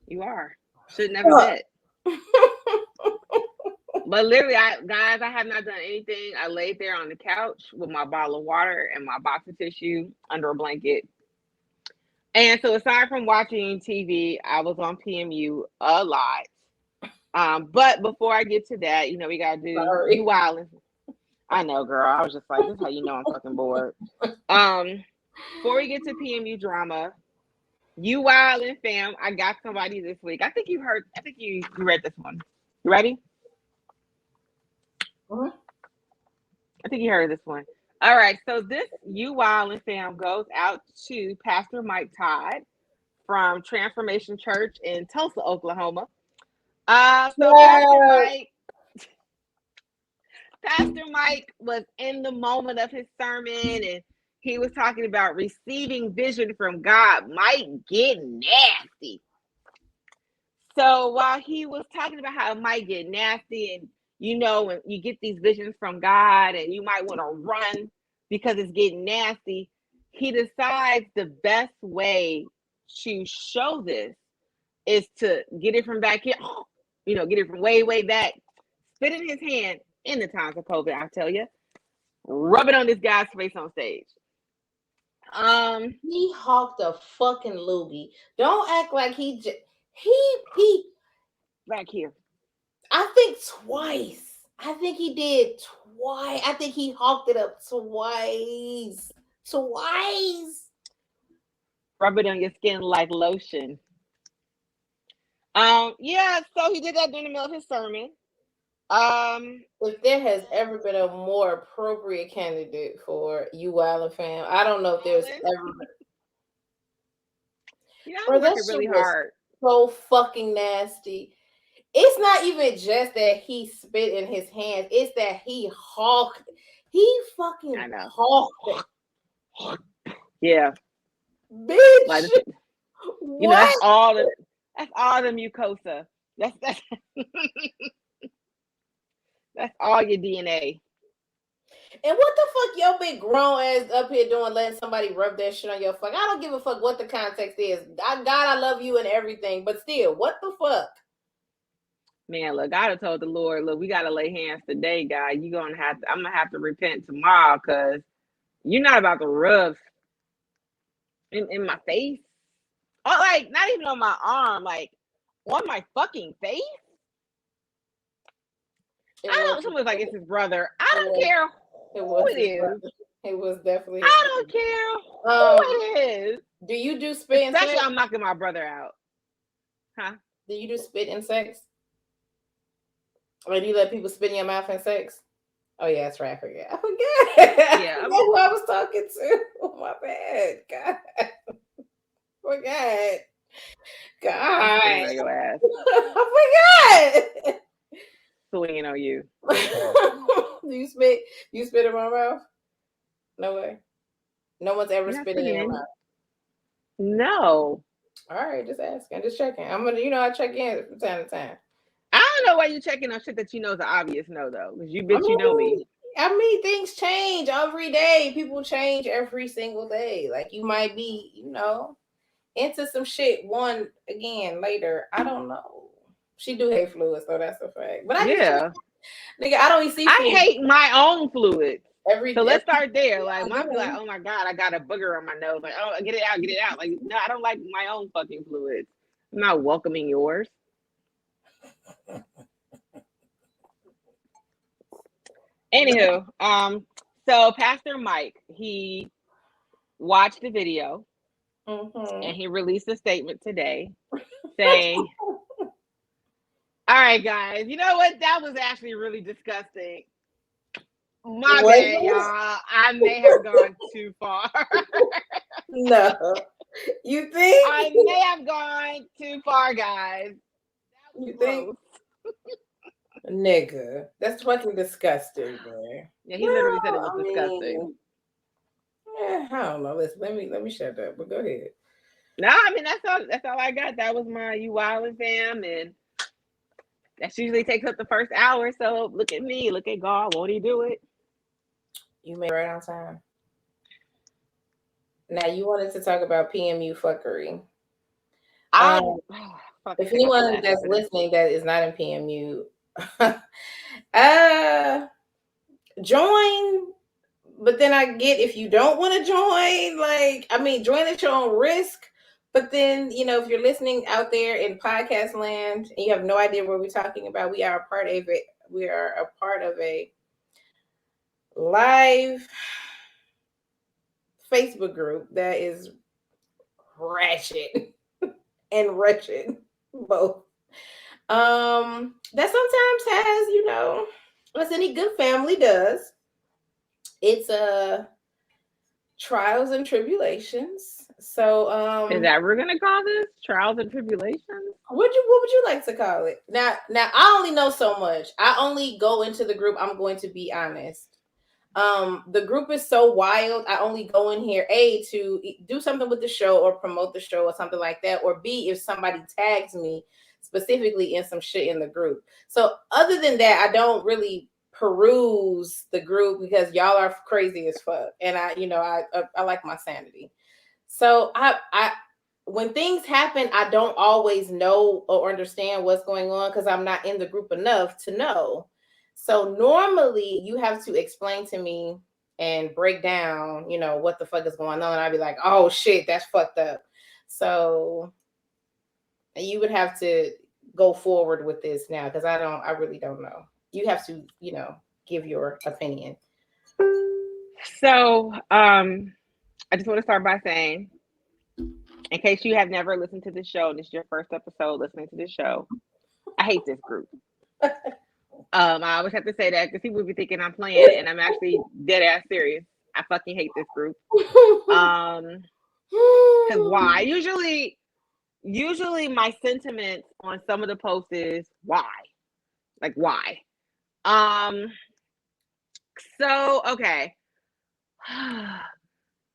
You are should never bet. But literally, I have not done anything. I laid there on the couch with my bottle of water and my box of tissue under a blanket. And so aside from watching TV, I was on PMU a lot. But before I get to that, we gotta do you wildin'. I know, girl. I was just like, this is how you know I'm fucking bored. Before we get to PMU drama, you wildin', fam. I got somebody this week. I think you read this one. You ready? I think you heard this one. All right. So this You Wildin' fam goes out to Pastor Mike Todd from Transformation Church in Tulsa, Oklahoma. Pastor Mike was in the moment of his sermon, and he was talking about receiving vision from God might get nasty. So while he was talking about how it might get nasty, and when you get these visions from God and you might want to run because it's getting nasty, he decides the best way to show this is to get it from back here, get it from way, way back, spit in his hand in the times of COVID, I tell you, rub it on this guy's face on stage. He hawked a fucking loogie. Don't act like he back here. I think twice. I think he did twice. I think he hawked it up twice. Rub it on your skin like lotion. Yeah, so he did that during the middle of his sermon. If there has ever been a more appropriate candidate for You Wildin' fam, I don't know if there's ever been. I'm working really hard. So fucking nasty. It's not even just that he spit in his hands. It's that he hawked. He fucking hawked it. Yeah. Bitch. Like, that's all the mucosa. That's that's all your DNA. And what the fuck your big grown ass up here doing, letting somebody rub that shit on your fuck? I don't give a fuck what the context is. God, I love you and everything, but still, what the fuck? Man, look, I have told the Lord, look, we gotta lay hands today, God. I'm gonna have to repent tomorrow because you're not about to rub in my face. Or like not even on my arm, like on my fucking face. It I was. don't. Someone's like it's his brother. I It don't was. care It who was it his is. brother. It was definitely his I brother. don't care who it is. Do you do spit and Especially sex? I'm knocking my brother out. Huh? Do you do spit and sex? Or do you let people spit in your mouth and sex? Oh yeah, that's right. I forget. I forget. Yeah. I forget who I was talking to. Oh my bad. God. Forgot. God. Spitting on your ass. I forgot. Swinging on you. Do you spit? You spit in my mouth? No way. No one's ever Not spitting in your spitting. mouth. No. All right, just asking, just checking. I'm gonna, I check in from time to time. I don't know why you checking on shit that you know is an obvious no though. Because you bitch, I you know me. mean, things change every day. People change every single day. Like you might be, into some shit one again later. I don't know. She do hate fluids, so that's a fact. But I just check. Nigga, I don't even see I fluids hate my own fluids. every So let's every- start there. Like, mom be Yeah. like, oh my God, I got a booger on my nose. Like, oh, get it out, get it out. Like, no, I don't like my own fucking fluids. I'm not welcoming yours. Anywho, so Pastor Mike, he watched the video and he released a statement today saying, all right, guys, you know what? That was actually really disgusting. My What? bad, y'all. I may have gone too far. No. You think? I may have gone too far, guys. That was You gross. think? Nigga, that's fucking disgusting, man. Yeah, he literally said it was disgusting. I don't know. Listen, let me shut up. But go ahead. No, I mean that's all I got. That was my You Wildin' fam, and that usually takes up the first hour. So look at me, look at God. Won't he do it? You made it right on time. Now you wanted to talk about PMU fuckery. If anyone that's listening that is not in PMU, join. But then I get if you don't want to join, join at your own risk. But then, if you're listening out there in podcast land and you have no idea what we're talking about, we are a part of it. We are a part of a live Facebook group that is ratchet and wretched both. That sometimes has, as any good family does, it's trials and tribulations. So is that what we're gonna call this? Trials and tribulations? What would you like to call it? Now I only know so much. I only go into the group, I'm going to be honest. The group is so wild. I only go in here A, to do something with the show or promote the show or something like that, or B, if somebody tags me specifically in some shit in the group. So other than that, I don't really peruse the group because y'all are crazy as fuck, and I like my sanity. So I when things happen, I don't always know or understand what's going on because I'm not in the group enough to know. So normally you have to explain to me and break down, what the fuck is going on. And I'd be like, oh shit, that's fucked up. So you would have to go forward with this now because I really don't know. You have to, give your opinion. So I just want to start by saying, in case you have never listened to the show, and this is your first episode listening to this show, I hate this group. I always have to say that because people be thinking I'm playing, and I'm actually dead ass serious. I fucking hate this group. Because why? Usually my sentiments on some of the posts is why? Like why? So okay.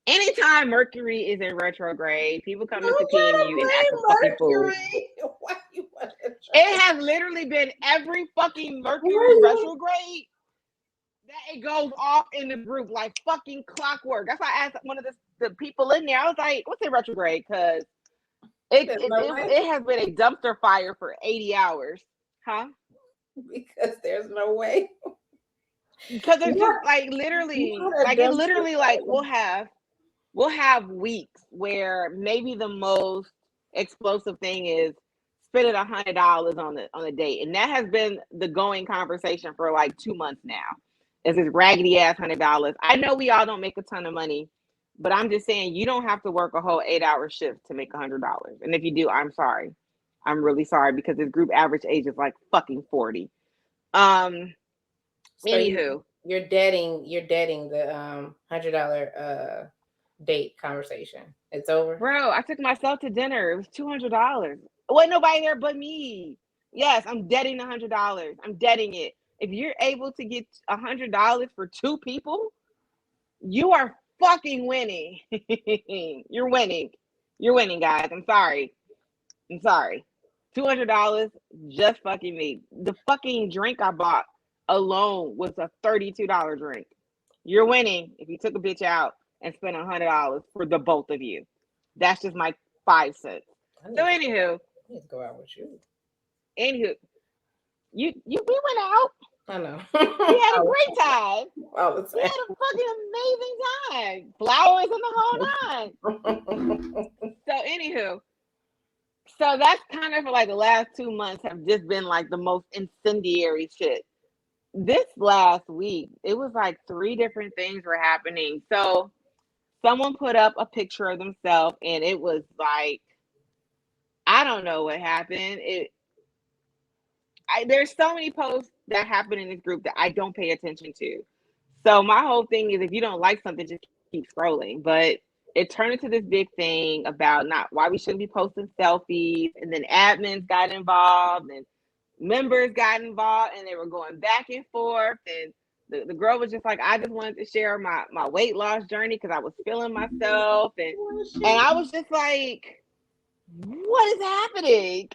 Anytime Mercury is in retrograde, people come into PMU and act a fucking fool. Why you want to It has literally been every fucking Mercury retrograde that it goes off in the group like fucking clockwork. That's why I asked one of the people in there. I was like, "What's a retrograde?" Because it has been a dumpster fire for 80 hours, huh? Because there's no way. Because it's just like literally, like we'll have weeks where maybe the most explosive thing is spending $100 on a date, and that has been the going conversation for like 2 months now. Is this raggedy ass $100? I know we all don't make a ton of money, but I'm just saying you don't have to work a whole 8-hour shift to make $100. And if you do, I'm sorry. I'm really sorry because this group average age is like fucking 40. So Anywho, you're dating the $100 date conversation. It's over. bro, I took myself to dinner. It was $200. Wasn't nobody there but me. Yes, I'm deading $100. I'm deading it. If you're able to get $100 for 2 people, you are fucking winning. You're winning. You're winning, guys. I'm sorry. $200 just fucking me. The fucking drink I bought alone was a $32 drink. You're winning if you took a bitch out and spent $100 for the both of you. That's just my 5 cents. So anywho, I need to go out with you. we went out. I know. We had a great time. All the time. We had a fucking amazing time. Flowers and the whole nine. So anywho, so that's kind of for like the last 2 months have just been like the most incendiary shit. This last week, it was like 3 different things were happening. So someone put up a picture of themselves and it was like, I don't know what happened. There's so many posts that happen in this group that I don't pay attention to. So my whole thing is if you don't like something, just keep scrolling. But it turned into this big thing about not why we shouldn't be posting selfies. And then admins got involved and members got involved and they were going back and forth. And the girl was just like, I just wanted to share my weight loss journey because I was feeling myself. And I was just like, what is happening?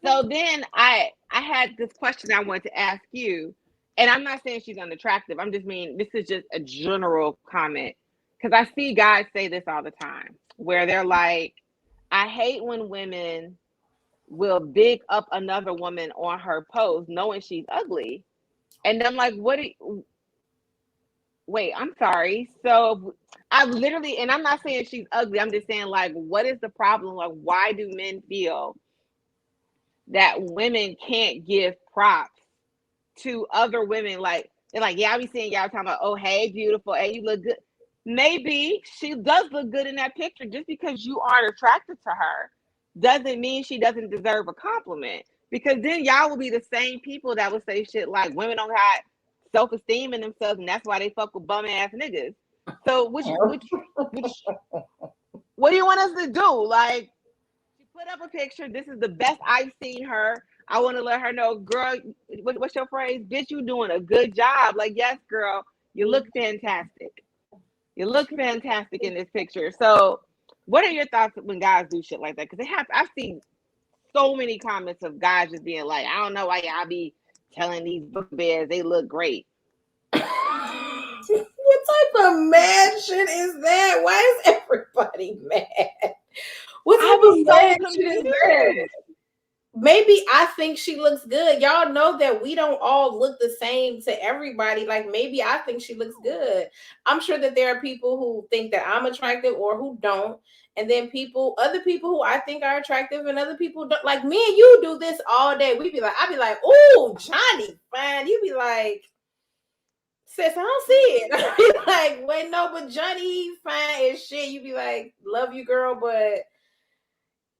So then I had this question I wanted to ask you, and I'm not saying she's unattractive. I'm just mean this is just a general comment because I see guys say this all the time where they're like, I hate when women will big up another woman on her post knowing she's ugly. And I'm like, wait, I'm sorry. So I literally, and I'm not saying she's ugly. I'm just saying like, what is the problem? Like, why do men feel that women can't give props to other women? Like, they're like, yeah, I be seeing y'all talking about, oh, hey, beautiful, hey, you look good. Maybe she does look good in that picture. Just because you aren't attracted to her doesn't mean she doesn't deserve a compliment. Because then y'all will be the same people that would say shit like women don't have self-esteem in themselves and that's why they fuck with bum ass niggas. So what do you want us to do? Like, she put up a picture. This is the best I've seen her. I want to let her know, girl, what's your phrase? Bitch, you doing a good job. Like, yes, girl, you look fantastic. You look fantastic in this picture. So what are your thoughts when guys do shit like that? Because I've seen so many comments of guys just being like, I don't know why y'all be telling these book bears they look great. What type of mad shit is that? Why is everybody mad? What type of mad shit is that? Maybe I think she looks good. Y'all know that we don't all look the same to everybody. Like maybe I think she looks good. I'm sure that there are people who think that I'm attractive or who don't. And then other people who I think are attractive and other people don't. Like me and you do this all day. I'd be like, oh, Johnny, fine. You be like, sis, I don't see it. I'd be like, wait, no, but Johnny, fine as shit. You be like, love you, girl, but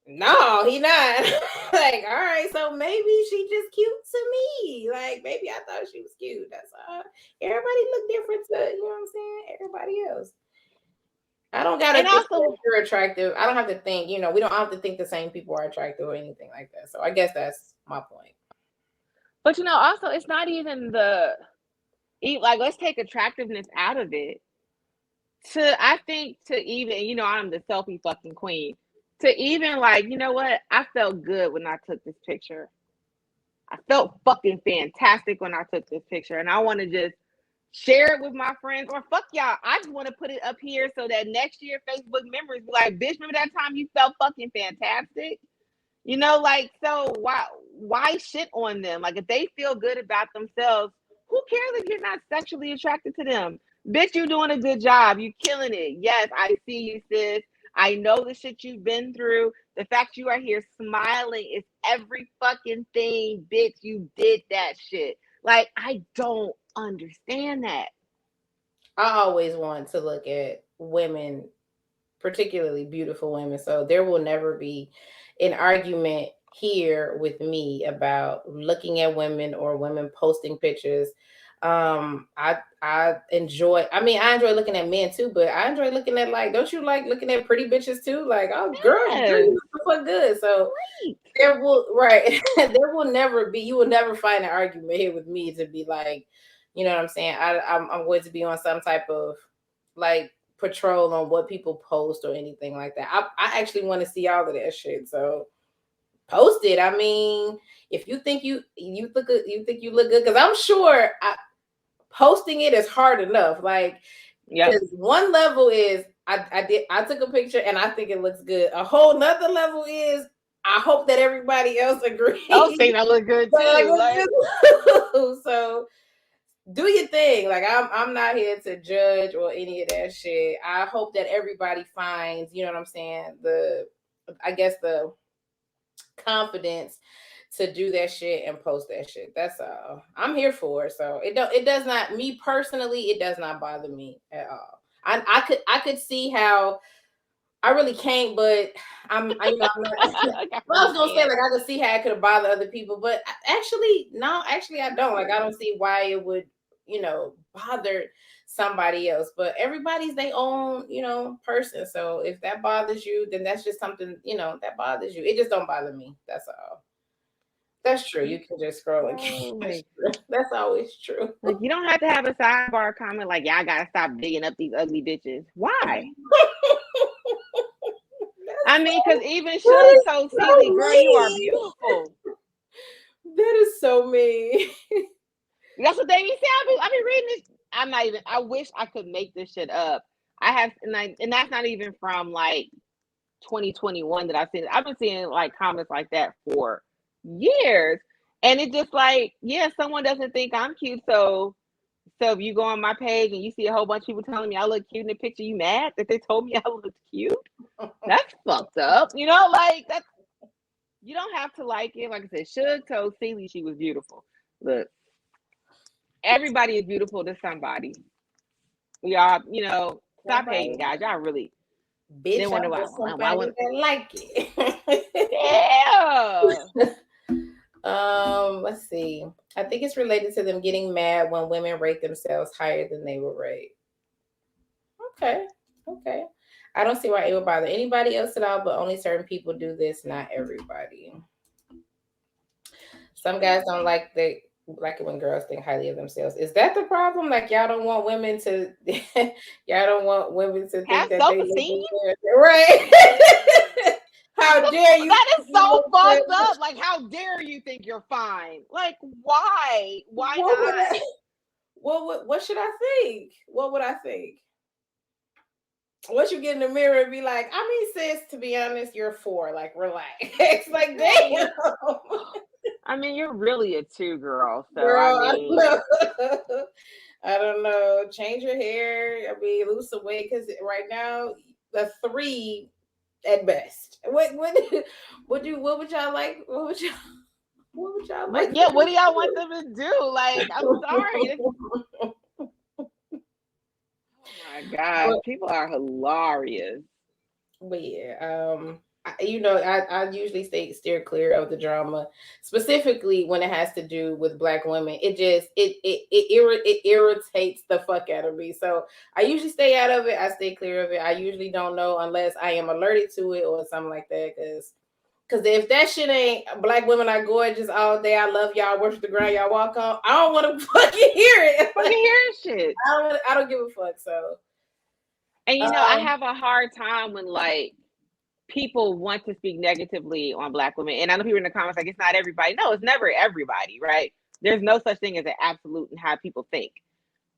no, he not. Like, all right, so maybe she just cute to me. Like, maybe I thought she was cute. That's all. Everybody look different to, you know what I'm saying? Everybody else. I don't gotta think that you're attractive. I don't have to think, we don't have to think the same people are attractive or anything like that. So I guess that's my point. But also it's not even like let's take attractiveness out of it. I think to even, I'm the selfie fucking queen. To even like, you know what? I felt good when I took this picture. I felt fucking fantastic when I took this picture. And I want to just share it with my friends or fuck y'all. I just want to put it up here so that next year Facebook memories be like, bitch, remember that time you felt fucking fantastic? Like, so why shit on them? Like if they feel good about themselves, who cares if you're not sexually attracted to them? Bitch, you're doing a good job. You killing it. Yes, I see you, sis. I know the shit you've been through. The fact you are here smiling is every fucking thing, bitch. You did that shit. Like, I don't understand that. I always want to look at women, particularly beautiful women. So there will never be an argument here with me about looking at women or women posting pictures. I enjoy. I mean, I enjoy looking at men too, but I enjoy looking at, like, don't you like looking at pretty bitches too? Like, oh, girl, Yes. you look good. So Right. there will, right. There will never be. You will never find an argument here with me to be like, you know what I'm saying. I'm going to be on some type of, like, patrol on what people post or anything like that. I actually want to see all of that shit. So post it. I mean, if you think you look good, you think you look good, because I'm sure posting it is hard enough. Like, because one level is I took a picture and I think it looks good. A whole nother level is I hope that everybody else agrees. I think that look good too. Like, so do your thing. Like, I'm not here to judge or any of that shit. I hope that everybody finds, you know what I'm saying, the confidence to do that shit and post that shit. That's all. I'm here for it. So it does not, me personally, it does not bother me at all. I could see how I really can't, but I'm not, I was gonna say, like, I could see how it could bother other people, but actually, no, actually I don't. Like, I don't see why it would, bother somebody else. But everybody's their own, person. So if that bothers you, then that's just something, that bothers you. It just don't bother me. That's all. That's true. You can just scroll and that's always true. Like, you don't have to have a sidebar comment like, yeah, I gotta stop digging up these ugly bitches. Why? I mean, because even Suge told Celie, girl, you are beautiful. That is so mean. That's what they be saying. I be reading this. I wish I could make this shit up. I have, and that's not even from like 2021 that I've seen. I've been seeing like comments like that for years. And it just like, yeah, someone doesn't think I'm cute. So if you go on my page and you see a whole bunch of people telling me I look cute in the picture, you mad that they told me I look cute? That's fucked up. Like, that's, you don't have to like it. Like I said, Suge told Celie she was beautiful. Look, everybody is beautiful to somebody. We all, stop hating, guys. Y'all really. Bitch, I want somebody that like it. Yeah. Let's see. I think it's related to them getting mad when women rate themselves higher than they were rated. Okay. I don't see why it would bother anybody else at all, but only certain people do this, not everybody. Some guys don't like it when girls think highly of themselves. Is that the problem? Like, y'all don't want women to think have that self-esteem? Right. How dare you? That is so fucked up. Like, how dare you think you're fine? Like, why? Why not? What should I think? What would I think? Once you get in the mirror and be like, I mean, sis, to be honest, you're 4. Like, relax. It's like, damn. I mean, you're really a 2, girl. So, girl, I mean, I don't know. Change your hair. I mean, lose some weight, because right now, the 3 at best. What would y'all like? What would y'all like? Yeah, what do y'all want them to do? Like, I'm sorry. Oh my God, people are hilarious. But yeah, I usually steer clear of the drama, specifically when it has to do with Black women. It just it irritates the fuck out of me. So I usually stay out of it. I stay clear of it. I usually don't know unless I am alerted to it or something like that. Because if that shit ain't Black women are gorgeous all day, I love y'all, worship the ground y'all walk on, I don't want to fucking hear it. Fucking hear shit. I don't give a fuck. So, and I have a hard time when like people want to speak negatively on Black women. And I know people in the comments like, it's not everybody. No, it's never everybody, right? There's no such thing as an absolute in how people think.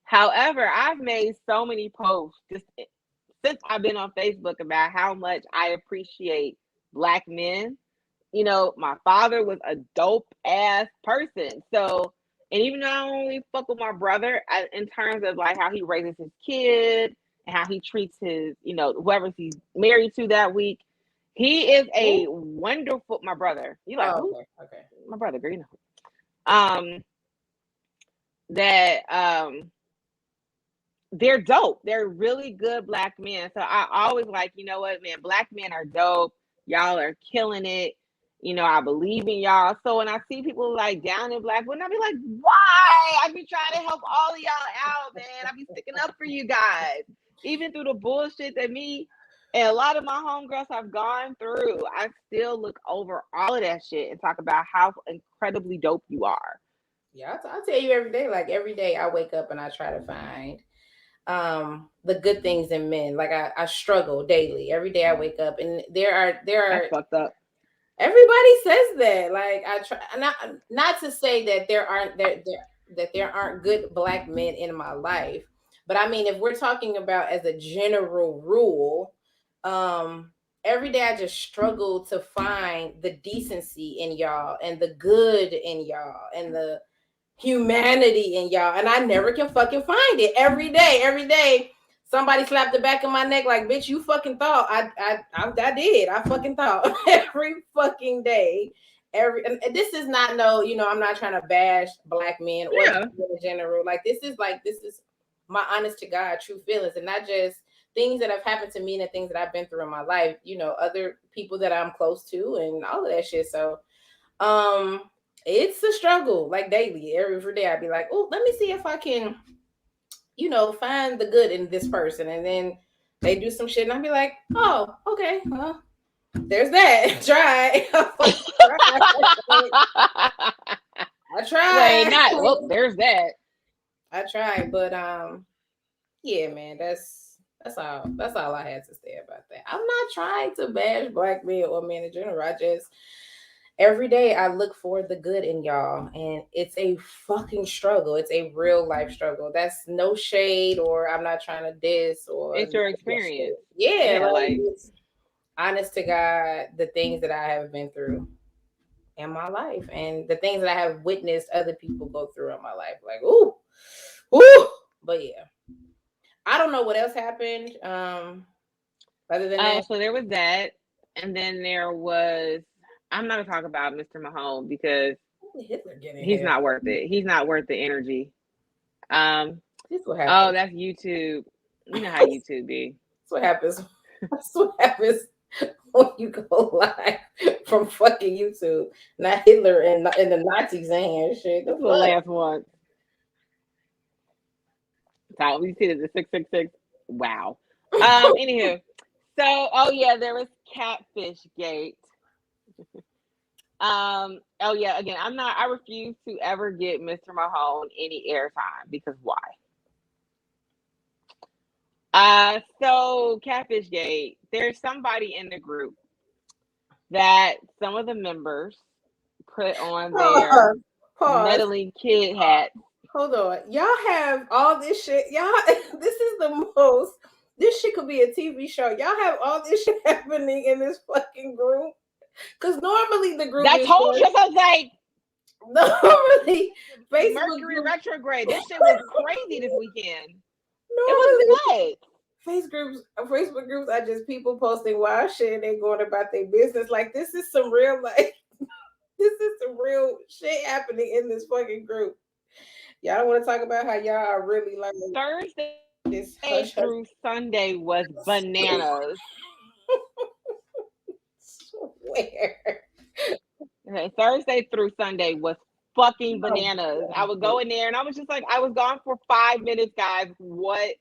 However, I've made so many posts just since I've been on Facebook about how much I appreciate Black men. My father was a dope ass person. So, and even though I only fuck with my brother in terms of like how he raises his kid and how he treats his, whoever he's married to that week. He is a wonderful, my brother. You like, who? Okay. My brother, girl, that they're dope. They're really good Black men. So I always like, you know what, man, Black men are dope. Y'all are killing it. I believe in y'all. So when I see people like down in Black women, I be like, why? I be trying to help all of y'all out, man. I be sticking up for you guys. Even through the bullshit that me and a lot of my homegirls have gone through, I still look over all of that shit and talk about how incredibly dope you are. Yeah, I'll tell you every day. Like every day I wake up and I try to find the good things in men. Like I struggle daily. Every day I wake up and there are That's fucked up. everybody says that. Like I try not to say that there aren't good Black men in my life, but I mean if we're talking about as a general rule, every day I just struggle to find the decency in y'all and the good in y'all and the humanity in y'all, and I never can fucking find it. Every day somebody slapped the back of my neck like, bitch, you fucking thought. I did. I fucking thought. Every fucking day. And this is not I'm not trying to bash Black men or in general. Like this is my honest to God true feelings, and not just things that have happened to me and the things that I've been through in my life, other people that I'm close to and all of that shit. So it's a struggle, like daily. Every day I'd be like, oh, let me see if I can, find the good in this person. And then they do some shit and I'd be like, oh, okay, well, there's that. Try. I tried. Wait, well, there's that. I tried, but yeah, man, that's all I had to say about that. I'm not trying to bash Black men or men in general. I just every day I look for the good in y'all, and it's a fucking struggle. It's a real life struggle. That's no shade, or I'm not trying to diss, or it's your experience. Yeah, like it's honest to God, the things that I have been through in my life, and the things that I have witnessed other people go through in my life. Like, ooh. But yeah, I don't know what else happened. Other than that, so there was that, and then there was. I'm not gonna talk about Mr. Mahone because he's not worth it. He's not worth the energy. This what happens. That's YouTube. You know how YouTube be. That's what happens. That's what happens when you go live from fucking YouTube. Not Hitler and the Nazis in here. Shit. That's the last one. So we see the 666. Wow. Anywho, so there was Catfish Gate. Again, I refuse to ever get Mr. Mahone any airtime because why? So Catfish Gate, there's somebody in the group that some of the members put on their meddling kid hat. Hold on. Y'all have all this shit. Y'all, this is the most, this shit could be a TV show. Y'all have all this shit happening in this fucking group. Because normally the group I told you, I was like, normally Facebook Mercury retrograde. This shit was crazy this weekend. Normally, it was Facebook groups are just people posting wild shit and they going about their business. Like this is some real this is some real shit happening in this fucking group. Y'all want to talk about how y'all are really like Thursday through Sunday was bananas. Where? Okay, Thursday through Sunday was fucking bananas. I would go in there and I was just like, I was gone for 5 minutes, guys. What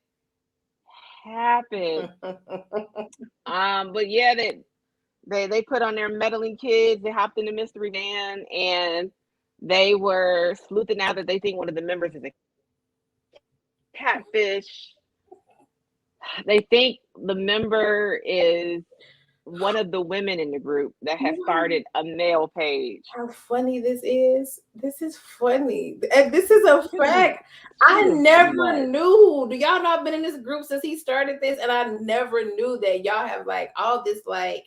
happened? But yeah, they put on their meddling kids. They hopped in the mystery van and they were sleuthing out that they think one of the members is a catfish. They think the member is one of the women in the group that has started a male page. How funny this is. This is funny. And this is a fact. I never knew. Do y'all know I've been in this group since he started this? And I never knew that y'all have like all this like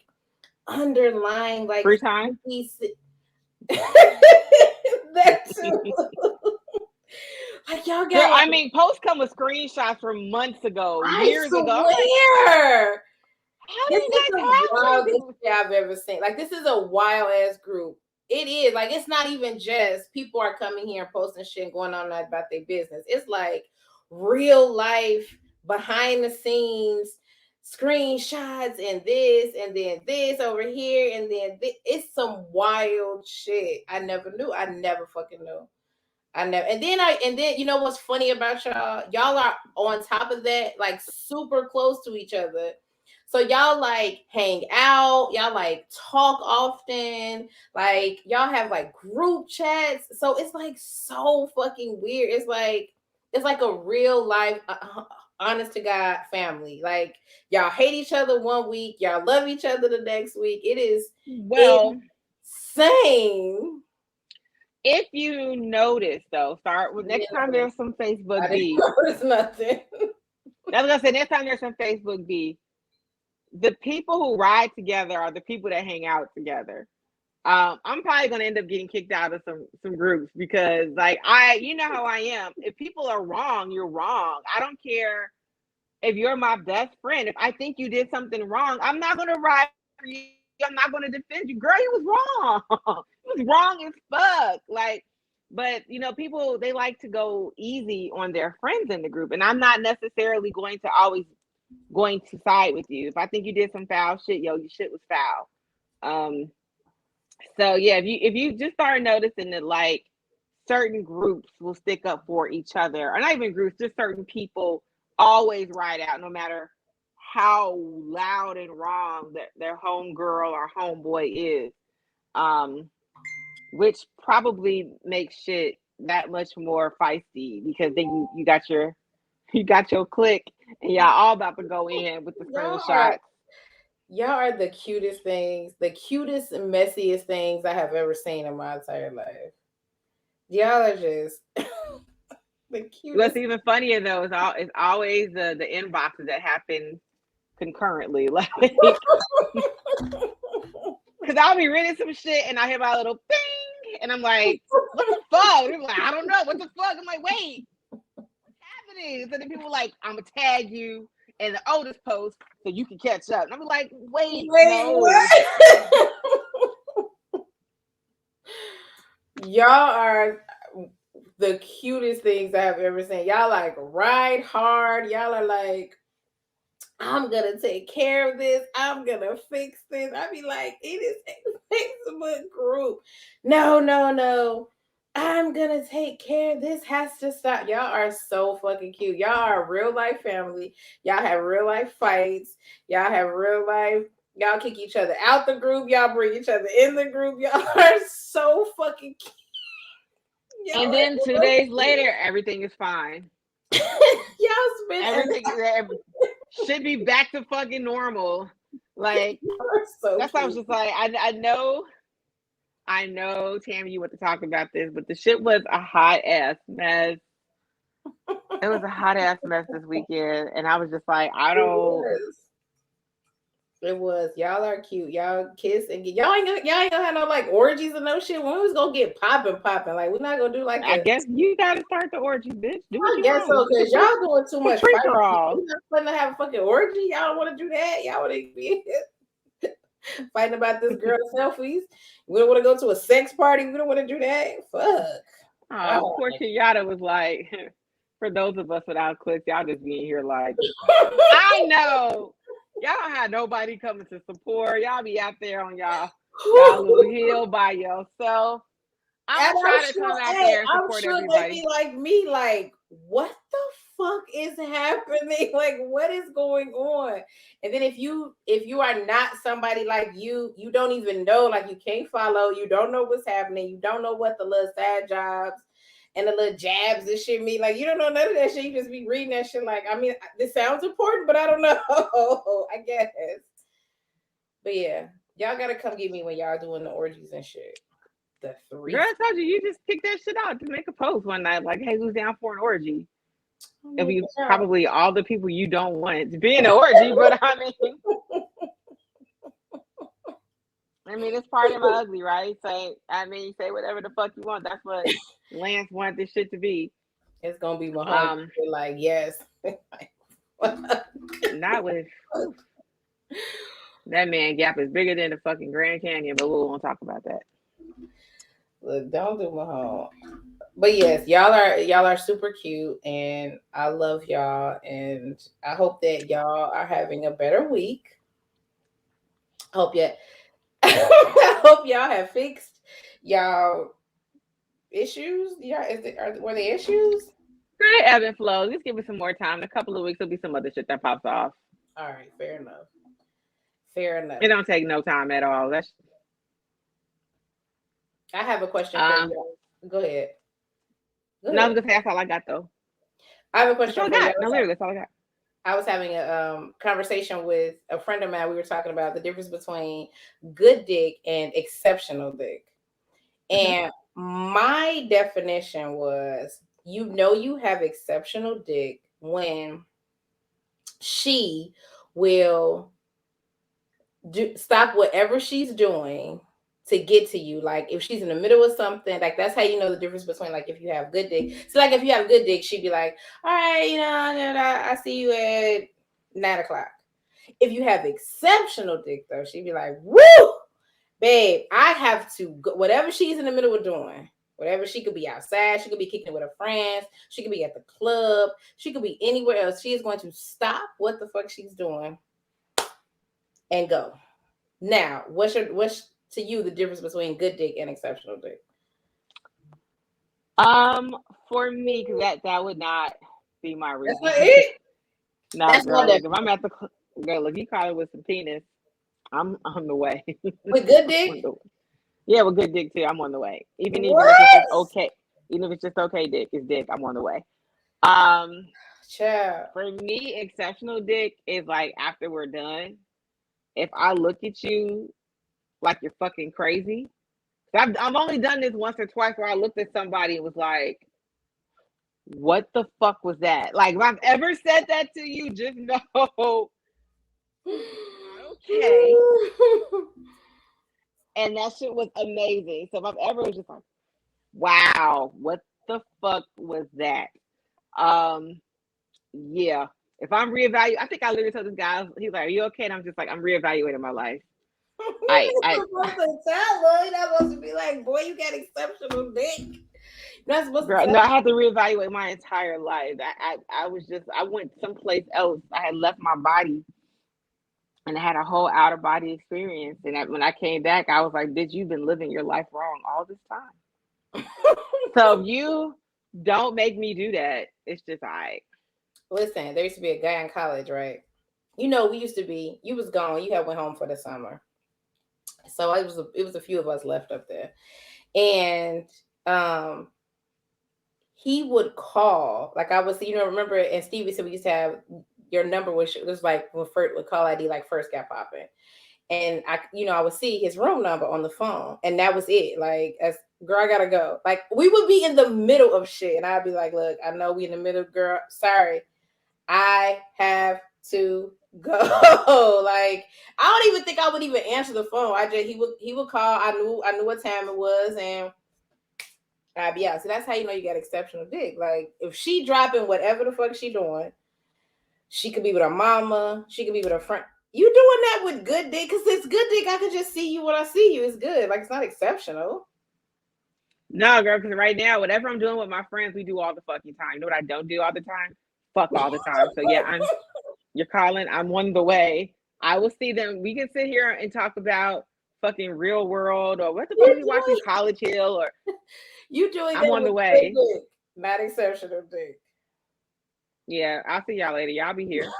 underlying like free time. That too. Like y'all Girl, got. Like, I mean, posts come with screenshots from months ago, I years ago. I'm like, swear. how This do is you the guys have wildest this? shit I've ever seen. Like, this is a wild ass group. It is. Like, it's not even just people are coming here and posting shit and going on about their business. It's like real life, behind the scenes screenshots and this and then this over here and then this. It's some wild shit. I never knew. I never fucking knew. I know. And then you know what's funny about y'all? Y'all are on top of that, like super close to each other. So y'all like hang out, y'all like talk often, like y'all have like group chats. So it's like so fucking weird. It's like a real life honest to God family. Like y'all hate each other one week, y'all love each other the next week. It is Well, insane. if you notice, though, start with next time there's some Facebook beef. It's nothing. I was gonna say next time there's some Facebook beef, the people who ride together are the people that hang out together. I'm probably gonna end up getting kicked out of some groups because, like, you know how I am. If people are wrong, you're wrong. I don't care if you're my best friend. If I think you did something wrong, I'm not gonna ride for you. I'm not gonna defend you. Girl, you was wrong. You was wrong as fuck. Like, but you know, people, they like to go easy on their friends in the group, and I'm not necessarily going to side with you. If I think you did some foul shit, yo, your shit was foul. So yeah, if you just start noticing that, like, certain groups will stick up for each other, or not even groups, just certain people always ride out no matter how loud and wrong that their homegirl or homeboy is, which probably makes shit that much more feisty because then you got your clique and y'all all about to go in with the screenshots. Y'all are the cutest things, the cutest, messiest things I have ever seen in my entire life. Y'all are just the cutest. What's even funnier though is always the inboxes that happen concurrently, like, because I'll be reading some shit and I hear my little bing and I'm like, what the fuck? And I'm like, I don't know, what the fuck? I'm like, wait, what's happening? So then people are like, I'm gonna tag you in the oldest post so you can catch up. And I'm like, wait, no. What? Y'all are the cutest things I have ever seen. Y'all like ride hard. Y'all are like, I'm gonna take care of this. I'm gonna fix this. I be like, it is a Facebook group. No, no, no. I'm gonna take care. This has to stop. Y'all are so fucking cute. Y'all are a real life family. Y'all have real life fights. Y'all have real life. Y'all kick each other out the group. Y'all bring each other in the group. Y'all are so fucking cute. Y'all And then 2 days later, everything is fine. Y'all spend everything should be back to fucking normal. Like, so that's why I was just like, I know, Tammy, you want to talk about this, but the shit was a hot ass mess. It was a hot ass mess this weekend, and I was just like, It was. Y'all are cute. Y'all kiss and get. Y'all ain't gonna have no like orgies and no shit. When we was gonna get popping. Like we're not gonna do like. I guess you gotta start the orgy, bitch. Do what I you guess want. so because y'all doing too much Free fighting. for all. We're not gonna have a fucking orgy. Y'all don't want to do that. Y'all want to be fighting about this girl selfies. We don't want to go to a sex party. We don't want to do that. Fuck. Poor Kenyatta was like, for those of us without clicks, y'all just being here like, I know. Y'all don't have nobody coming to support. Y'all be out there on y'all little hill by yourself. I'm gonna try to come out there and support everybody. They be like me, like, what the fuck is happening? Like, what is going on? And then if you are not somebody like you don't even know, like you can't follow, you don't know what's happening, you don't know what the little side jobs and the little jabs and shit mean. Like, you don't know none of that shit. You just be reading that shit like, I mean, this sounds important, but I don't know. I guess. But yeah, y'all gotta come get me when y'all doing the orgies and shit. The three. Girl, I told you just pick that shit out to make a post one night, like, hey, who's down for an orgy? It'll be probably all the people you don't want to be in an orgy, but I mean, it's part of my ugly, right? So, I mean, say whatever the fuck you want. That's what Lance wanted this shit to be. It's gonna be Mahoney. Like, yes. Not with that man gap is bigger than the fucking Grand Canyon, but we won't talk about that. Look, don't do Mahone. But yes, y'all are super cute, and I love y'all, and I hope that y'all are having a better week. Hope you, I hope y'all have fixed y'all issues. Yeah, were they issues? Great ebb and flow. Just give it some more time. In a couple of weeks, there'll be some other shit that pops off. All right, fair enough. Fair enough. It don't take no time at all. I have a question for you. Go ahead. No, I was gonna say that's all I got though. I have a question for you. No, literally, that's all I got. I was having a conversation with a friend of mine. We were talking about the difference between good dick and exceptional dick. And my definition was, you have exceptional dick when she will stop whatever she's doing to get to you. Like if she's in the middle of something, like that's how you know the difference between like if you have good dick. So like if you have good dick, she'd be like, all right, I see you at 9:00. If you have exceptional dick though, she'd be like, woo, babe, I have to go, whatever she's in the middle of doing, whatever, she could be outside, she could be kicking it with her friends, she could be at the club, she could be anywhere else. She is going to stop what the fuck she's doing and go. Now, what's to you the difference between good dick and exceptional dick? For me, because that would not be my reason. That's not it. No, that's girl. If I'm at the girl, if you call it with some penis, I'm on the way. With good dick? Yeah, with good dick too. I'm on the way. Even if it's just okay, even if it's just okay, dick is dick. I'm on the way. Child. For me, exceptional dick is like after we're done. If I look at you like you're fucking crazy, I've only done this once or twice where I looked at somebody and was like, "What the fuck was that?" Like if I've ever said that to you, just know, okay. And that shit was amazing. So if I've ever was just like, "Wow, what the fuck was that?" Yeah. If I'm reevaluating, I think I literally told this guy, he's like, "Are you okay?" And I'm just like, "I'm reevaluating my life." You're supposed to tell, you're not supposed to be like, "Boy, you got exceptional dick." You're not supposed to tell. No, I had to reevaluate my entire life. I went someplace else. I had left my body and I had a whole out of body experience. And when I came back, I was like, "Bitch, you've been living your life wrong all this time." So if you don't make me do that, it's just all right. Listen, there used to be a guy in college, right? We used to be, you was gone, you had went home for the summer. So it was a few of us left up there. And he would call, like I was, remember, and Stevie said we used to have your number was like when call ID like first got popping. And I would see his room number on the phone, and that was it. Like, as girl, I gotta go. Like, we would be in the middle of shit, and I'd be like, "Look, I know we in the middle, girl. Sorry, I have to go." Like, I don't even think I would even answer the phone. He would call. I knew what time it was, and I'd be out. So that's how you know you got exceptional dick. Like, if she dropping whatever the fuck she doing, she could be with her mama, she could be with her friend. You doing that with good dick? Because it's good dick. I could just see you when I see you. It's good. Like, it's not exceptional. No, girl, because right now, whatever I'm doing with my friends, we do all the fucking time. You know what I don't do all the time? Fuck all the time. So yeah, you're calling. I'm on the way. I will see them. We can sit here and talk about fucking Real World or what the fuck are we watching, College Hill, or you doing? I'm on the way. Dick, not exceptional dick. Yeah, I'll see y'all later. Y'all be here.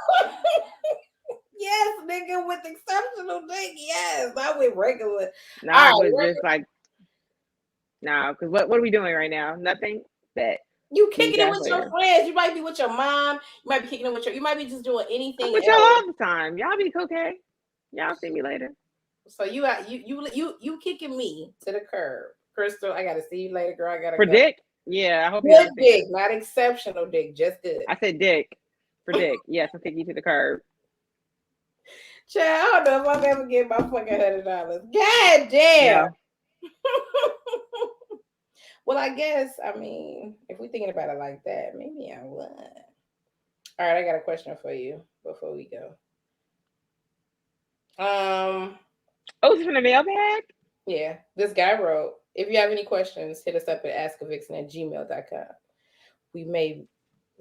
Yes, nigga, with exceptional dick. Yes, not with regular. Nah, but just like, nah, because what are we doing right now? Nothing. That you kicking it with your friends. You might be with your mom. You might be kicking it with you might be just doing anything. I'm with y'all all the time. Y'all be okay. Y'all see me later. So you kicking me to the curb, Crystal. I gotta see you later, girl. I gotta for go. Dick. Yeah, I hope good dick, not exceptional dick, just good. I said dick for Dick. Yes, I'm taking you to the curb. Child, I don't know if I'll ever get my fucking $100. God damn. Yeah. Well, I guess, I mean, if we're thinking about it like that, maybe I would. All right, I got a question for you before we go. Oh, it's from the mailbag? Yeah, this guy wrote, if you have any questions, hit us up at askavixen@gmail.com. We may,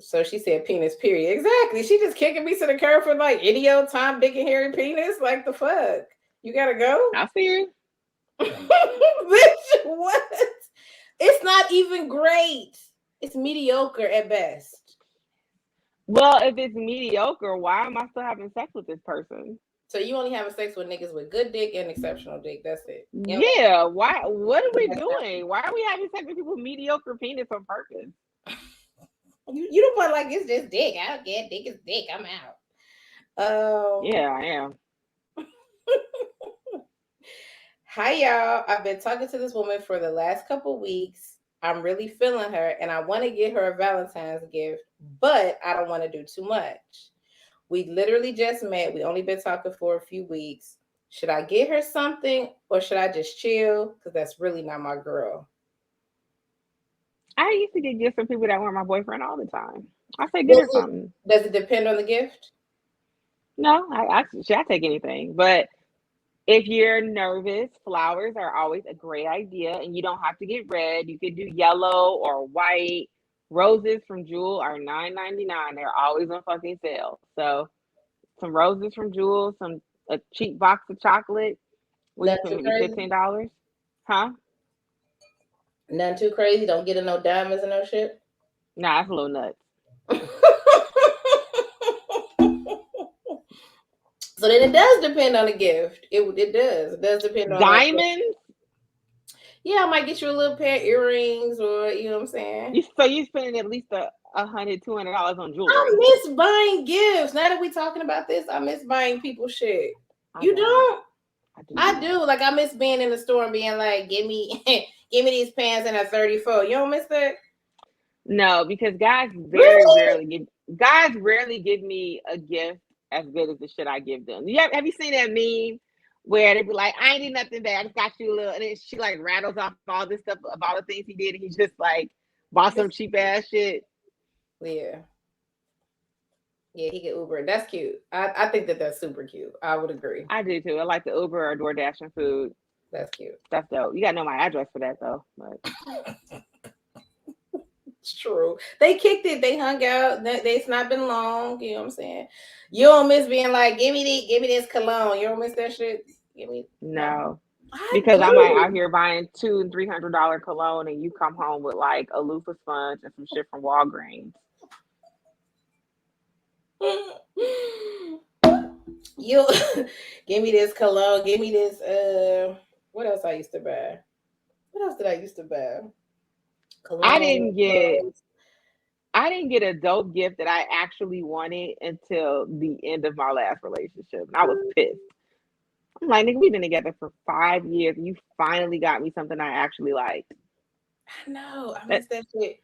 so she said penis, period. Exactly. She just kicking me to the curb for like idiot, Tom, Dick, and Harry penis. Like the fuck? You gotta go? I see you. Bitch, what? It's not even great. It's mediocre at best. Well, if it's mediocre, why am I still having sex with this person? So you only having sex with niggas with good dick and exceptional dick. That's it. Yeah. Why? What are we doing? Why are we having sex with people with mediocre penis on purpose? You don't want like it's just dick. I don't get dick is dick. I'm out. Yeah, I am. Hi y'all. I've been talking to this woman for the last couple weeks. I'm really feeling her and I want to get her a Valentine's gift, but I don't want to do too much. We literally just met. We only been talking for a few weeks. Should I get her something or should I just chill? Because that's really not my girl. I used to get gifts from people that weren't my boyfriend all the time. I say get her something. Does it depend on the gift? No, I take anything. But if you're nervous, flowers are always a great idea, and you don't have to get red. You could do yellow or white. Roses from Jewel are $9.99. They're always on fucking sale. So some roses from Jewel, a cheap box of chocolate. What you maybe $15? Huh? Nothing too crazy. Don't get her no diamonds and no shit. Nah, that's a little nuts. So then it does depend on the gift. It does. It does depend on diamonds. Yeah, I might get you a little pair of earrings, or you know what I'm saying. So you spending at least $100-$200 on jewelry. I miss buying gifts. Now that we're talking about this, I miss buying people shit. You don't? I do. Like I miss being in the store and being like, "Give me these pants in a 34." You don't miss that? No, because guys rarely give me a gift as good as the shit I give them. Have you seen that meme where they be like, I ain't need nothing back, I just got you a little, and then she like rattles off all this stuff about the things he did, and he just like bought some cheap ass shit. Yeah, he can Uber. That's cute. I think that's super cute. I would agree. I do too. I like the Uber or DoorDash and food. That's cute. That's dope. You gotta know my address for that though. But it's true. They kicked it. They hung out. It's not been long. You know what I'm saying? You don't miss being like, give me this cologne. You don't miss that shit? No. Because I'm like out here buying $200 and $300 cologne, and you come home with like a loofah sponge and some shit from Walgreens. You give me this cologne. Give me this. What else I used to buy? What else did I used to buy? Cologne, I didn't get a dope gift that I actually wanted until the end of my last relationship. I was pissed. I'm like, nigga, we've been together for 5 years. And you finally got me something I actually liked. I know. I miss that shit.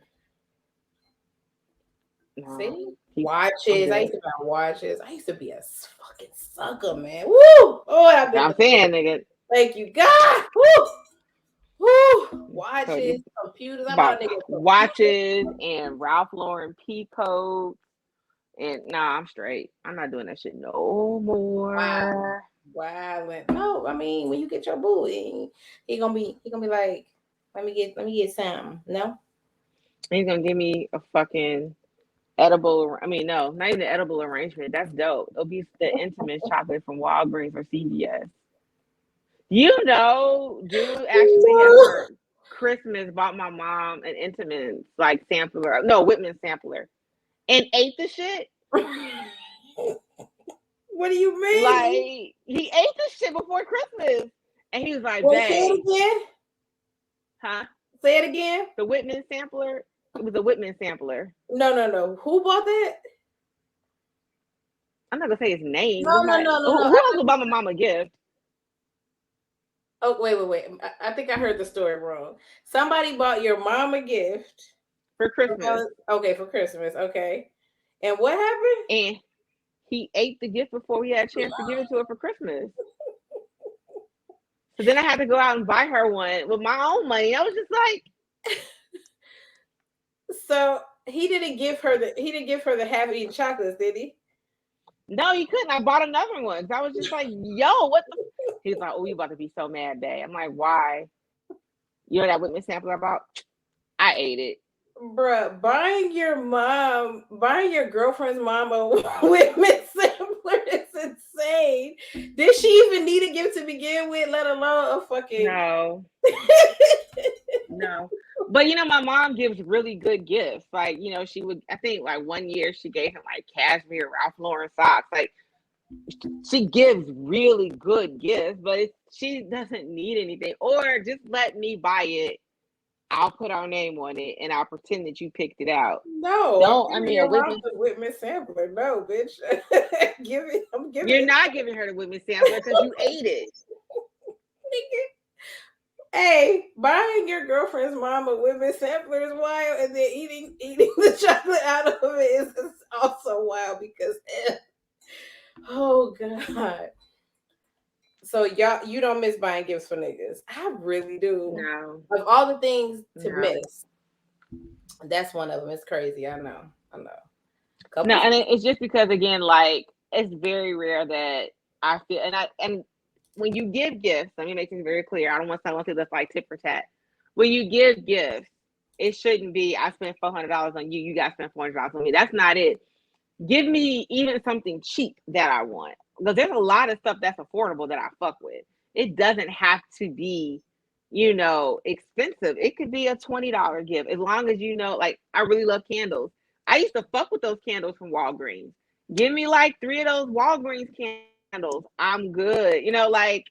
No. See? Watches. I used to buy watches. I used to be a fucking sucker, man. Woo! Oh, I'm saying, nigga. Thank you, God. Woo! Woo! Watches, computers. I'm about watches and Ralph Lauren pea coats. And I'm straight. I'm not doing that shit no more. Wow. No, I mean, when you get your boo, he gonna be like, let me get some. No, he's gonna give me a fucking edible. I mean, no, not even an edible arrangement. That's dope. It'll be the intimate chocolate from Walgreens or CVS. You know, dude actually for Christmas bought my mom an Intimates like sampler. No, Whitman sampler, and ate the shit. What do you mean? Like he ate this shit before Christmas, and he was like, "Say it again." Huh? Say it again. The Whitman sampler. It was a Whitman sampler. No. Who bought that? I'm not gonna say his name. No. Who else would buy my mom a gift? Oh, wait. I think I heard the story wrong. Somebody bought your mom a gift for Christmas. Okay, for Christmas. Okay. And what happened? And he ate the gift before we had a chance to give it to her for Christmas. So then I had to go out and buy her one with my own money. I was just like, So he didn't give her the half-eaten chocolates, did he? No, he couldn't. I bought another one. I was just like, yo, what the? He's like, oh, you about to be so mad, babe. I'm like, why? You know that Whitman sampler I bought? I ate it. Bruh, buying your girlfriend's mom a Whitman sampler is insane. Did she even need a gift to begin with, let alone a fucking No. No. But my mom gives really good gifts. Like, she would, I think like one year she gave him like cashmere Ralph Lauren socks. Like, she gives really good gifts, but she doesn't need anything. Or just let me buy it. I'll put our name on it and I'll pretend that you picked it out. No, I mean, a Whitman. The Whitman sampler. No, bitch. I'm giving You're not giving her the Whitman sampler because you ate it. Hey, buying your girlfriend's mom a Whitman sampler is wild, and then eating the chocolate out of it is also wild because, oh god. So y'all, you don't miss buying gifts for niggas. I really do. No. Of all the things to miss, that's one of them. It's crazy. I know. No, and it's just because, again, like, it's very rare that I feel, and when you give gifts, let me make this very clear. I don't want someone to just like tit for tat. When you give gifts, it shouldn't be, I spent $400 on you, you guys spent $400 on me. That's not it. Give me even something cheap that I want. Because there's a lot of stuff that's affordable that I fuck with. It doesn't have to be, expensive. It could be a $20 gift. As long as like, I really love candles. I used to fuck with those candles from Walgreens. Give me like 3 of those Walgreens candles. I'm good. Like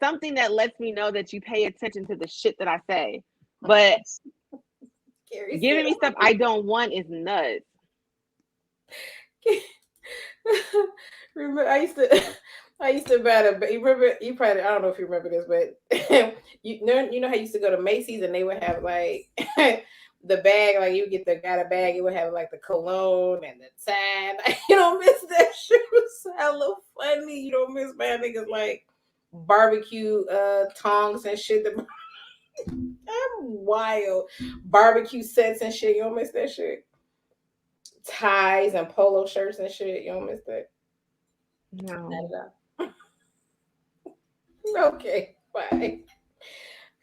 something that lets me know that you pay attention to the shit that I say. But giving me stuff I don't want is nuts. Remember, I used to buy you probably, I don't know if you remember this, but you know how you used to go to Macy's and they would have like the bag, like you get got a bag, it would have like the cologne and the tan. You don't miss that shit. It was hella funny. You don't miss buying niggas like barbecue tongs and shit. I'm wild. Barbecue sets and shit. You don't miss that shit. Ties and polo shirts and shit. You don't miss that. No. Okay, bye. Okay,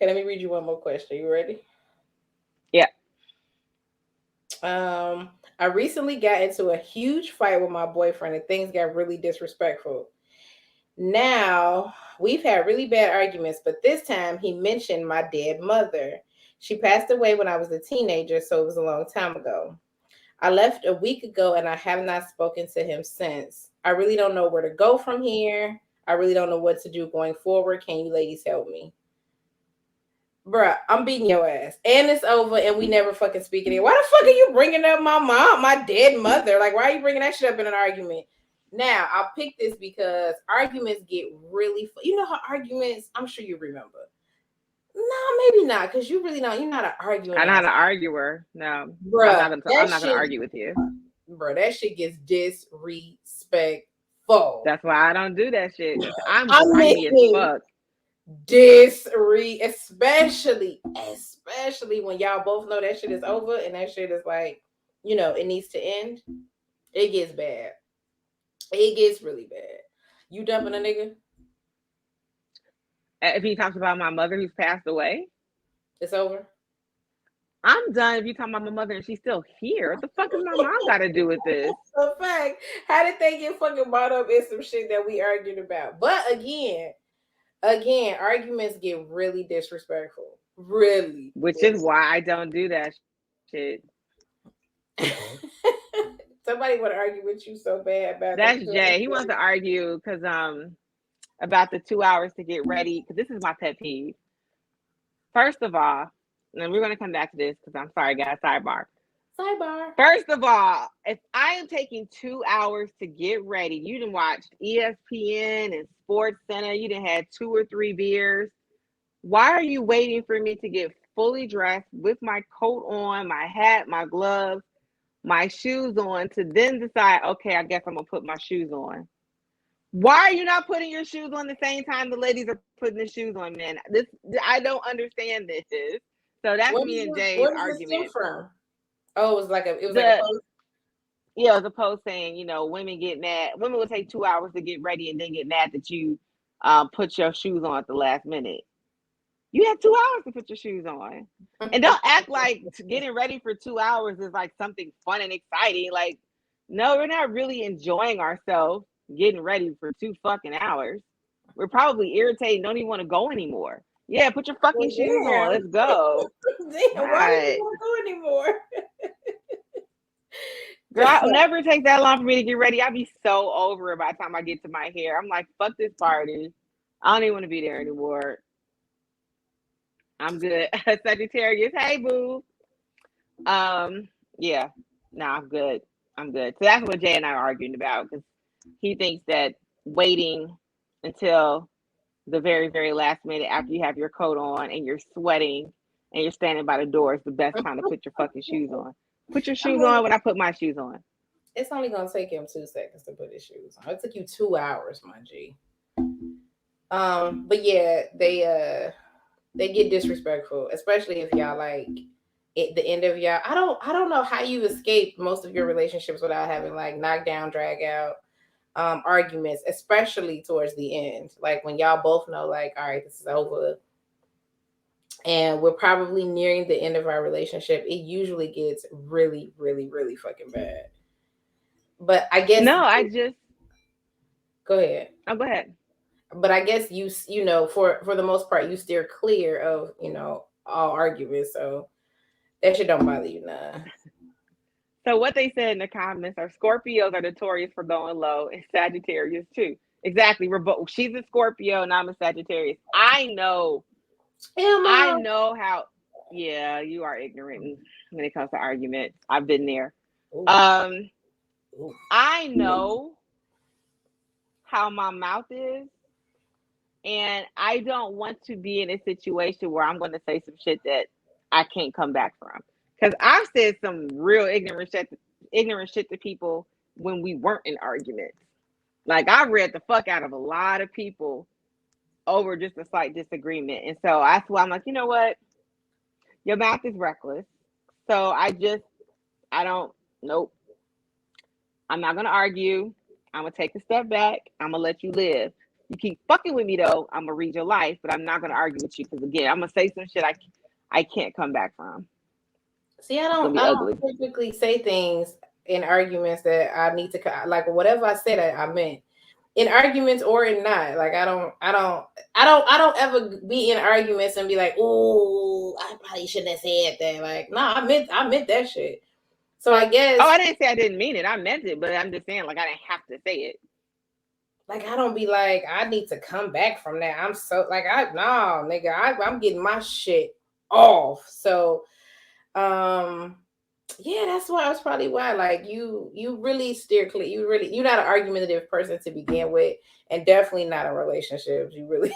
let me read you one more question. You ready? Yeah. I recently got into a huge fight with my boyfriend and things got really disrespectful. Now, we've had really bad arguments, but this time he mentioned my dead mother. She passed away when I was a teenager, so it was a long time ago. I left a week ago and I have not spoken to him since. I really don't know where to go from here. I really don't know what to do going forward. Can you ladies help me? Bruh, I'm beating your ass. And it's over and we never fucking speak anymore. Why the fuck are you bringing up my mom, my dead mother? Like, why are you bringing that shit up in an argument? Now, I'll pick this because arguments get really... You know how arguments... I'm sure you remember. No, maybe not, because you really don't. You're not an arguer. I'm not an arguer. No. Bruh, I'm not going to argue with you. Bro, that shit gets disrespectful. That's why I don't do that shit. I'm grimy as fuck. Especially when y'all both know that shit is over and that shit is like, it needs to end. It gets bad. It gets really bad. You dumping a nigga? If he talks about my mother who's passed away, it's over. I'm done if you talking about my mother and she's still here. What the fuck does my mom got to do with this? In fact, how did they get fucking brought up in some shit that we argued about? But again, arguments get really disrespectful. Really. Which is why I don't do that shit. Somebody would argue with you so bad about that's Jay. He wants to argue because about the 2 hours to get ready. Because this is my pet peeve. First of all, and we're going to come back to this because I'm sorry, guys. Sidebar. First of all, if I am taking 2 hours to get ready, you done watched ESPN and Sports Center, you done had 2 or 3 beers. Why are you waiting for me to get fully dressed with my coat on, my hat, my gloves, my shoes on to then decide, okay, I guess I'm going to put my shoes on? Why are you not putting your shoes on the same time the ladies are putting the shoes on, man? I don't understand this. So that's me and Jay's argument. From? Oh, it was like a post. Yeah, it was a post saying, women get mad. Women will take 2 hours to get ready and then get mad that you put your shoes on at the last minute. You had 2 hours to put your shoes on. And don't act like getting ready for 2 hours is like something fun and exciting. Like, no, we're not really enjoying ourselves getting ready for 2 fucking hours. We're probably irritated, don't even want to go anymore. Yeah, put your fucking shoes on. Let's go. Damn, why do you want to go anymore? Girl, I'll never take that long for me to get ready. I'll be so over it by the time I get to my hair. I'm like, fuck this party. I don't even want to be there anymore. I'm good. Sagittarius, hey boo. Yeah, no, I'm good. I'm good. So that's what Jay and I are arguing about, because he thinks that waiting until the very, very last minute after you have your coat on and you're sweating and you're standing by the door is the best time to put your fucking shoes on. Put your shoes on when I put my shoes on. It's only gonna take him 2 seconds to put his shoes on. It took you 2 hours, my G. But yeah, they get disrespectful, especially if y'all like at the end of y'all. I don't know how you escape most of your relationships without having like knockdown, drag out arguments, especially towards the end. Like when y'all both know, like, all right, this is over. And we're probably nearing the end of our relationship. It usually gets really, really, really fucking bad. But I guess go ahead. Oh, go ahead. But I guess you know for the most part you steer clear of all arguments, so that shit don't bother you none. So what they said in the comments are Scorpios are notorious for going low, and Sagittarius too. Exactly. We're both. She's a Scorpio and I'm a Sagittarius. I know how. Yeah, you are ignorant when it comes to arguments. I've been there. Ooh. I know how my mouth is, and I don't want to be in a situation where I'm going to say some shit that I can't come back from. Because I've said some real ignorant shit to people when we weren't in arguments. Like, I read the fuck out of a lot of people over just a slight disagreement. And so that's why I'm like, you know what? Your mouth is reckless. So nope. I'm not going to argue. I'm going to take a step back. I'm going to let you live. You keep fucking with me, though, I'm going to read your life, but I'm not going to argue with you because, again, I'm going to say some shit I can't come back from. See, I don't typically say things in arguments that I need to, like, whatever I said, I meant in arguments or in not. Like, I don't ever be in arguments and be like, oh, I probably shouldn't have said that. Like, no, I meant that shit. So I guess. Oh, I didn't say I didn't mean it. I meant it, but I'm just saying, like, I didn't have to say it. Like, I don't be like, I need to come back from that. I'm so like, nigga, I'm getting my shit off. So, yeah, that's why it's probably why, like, you really steer clear. You're not an argumentative person to begin with, and definitely not in relationships. You really,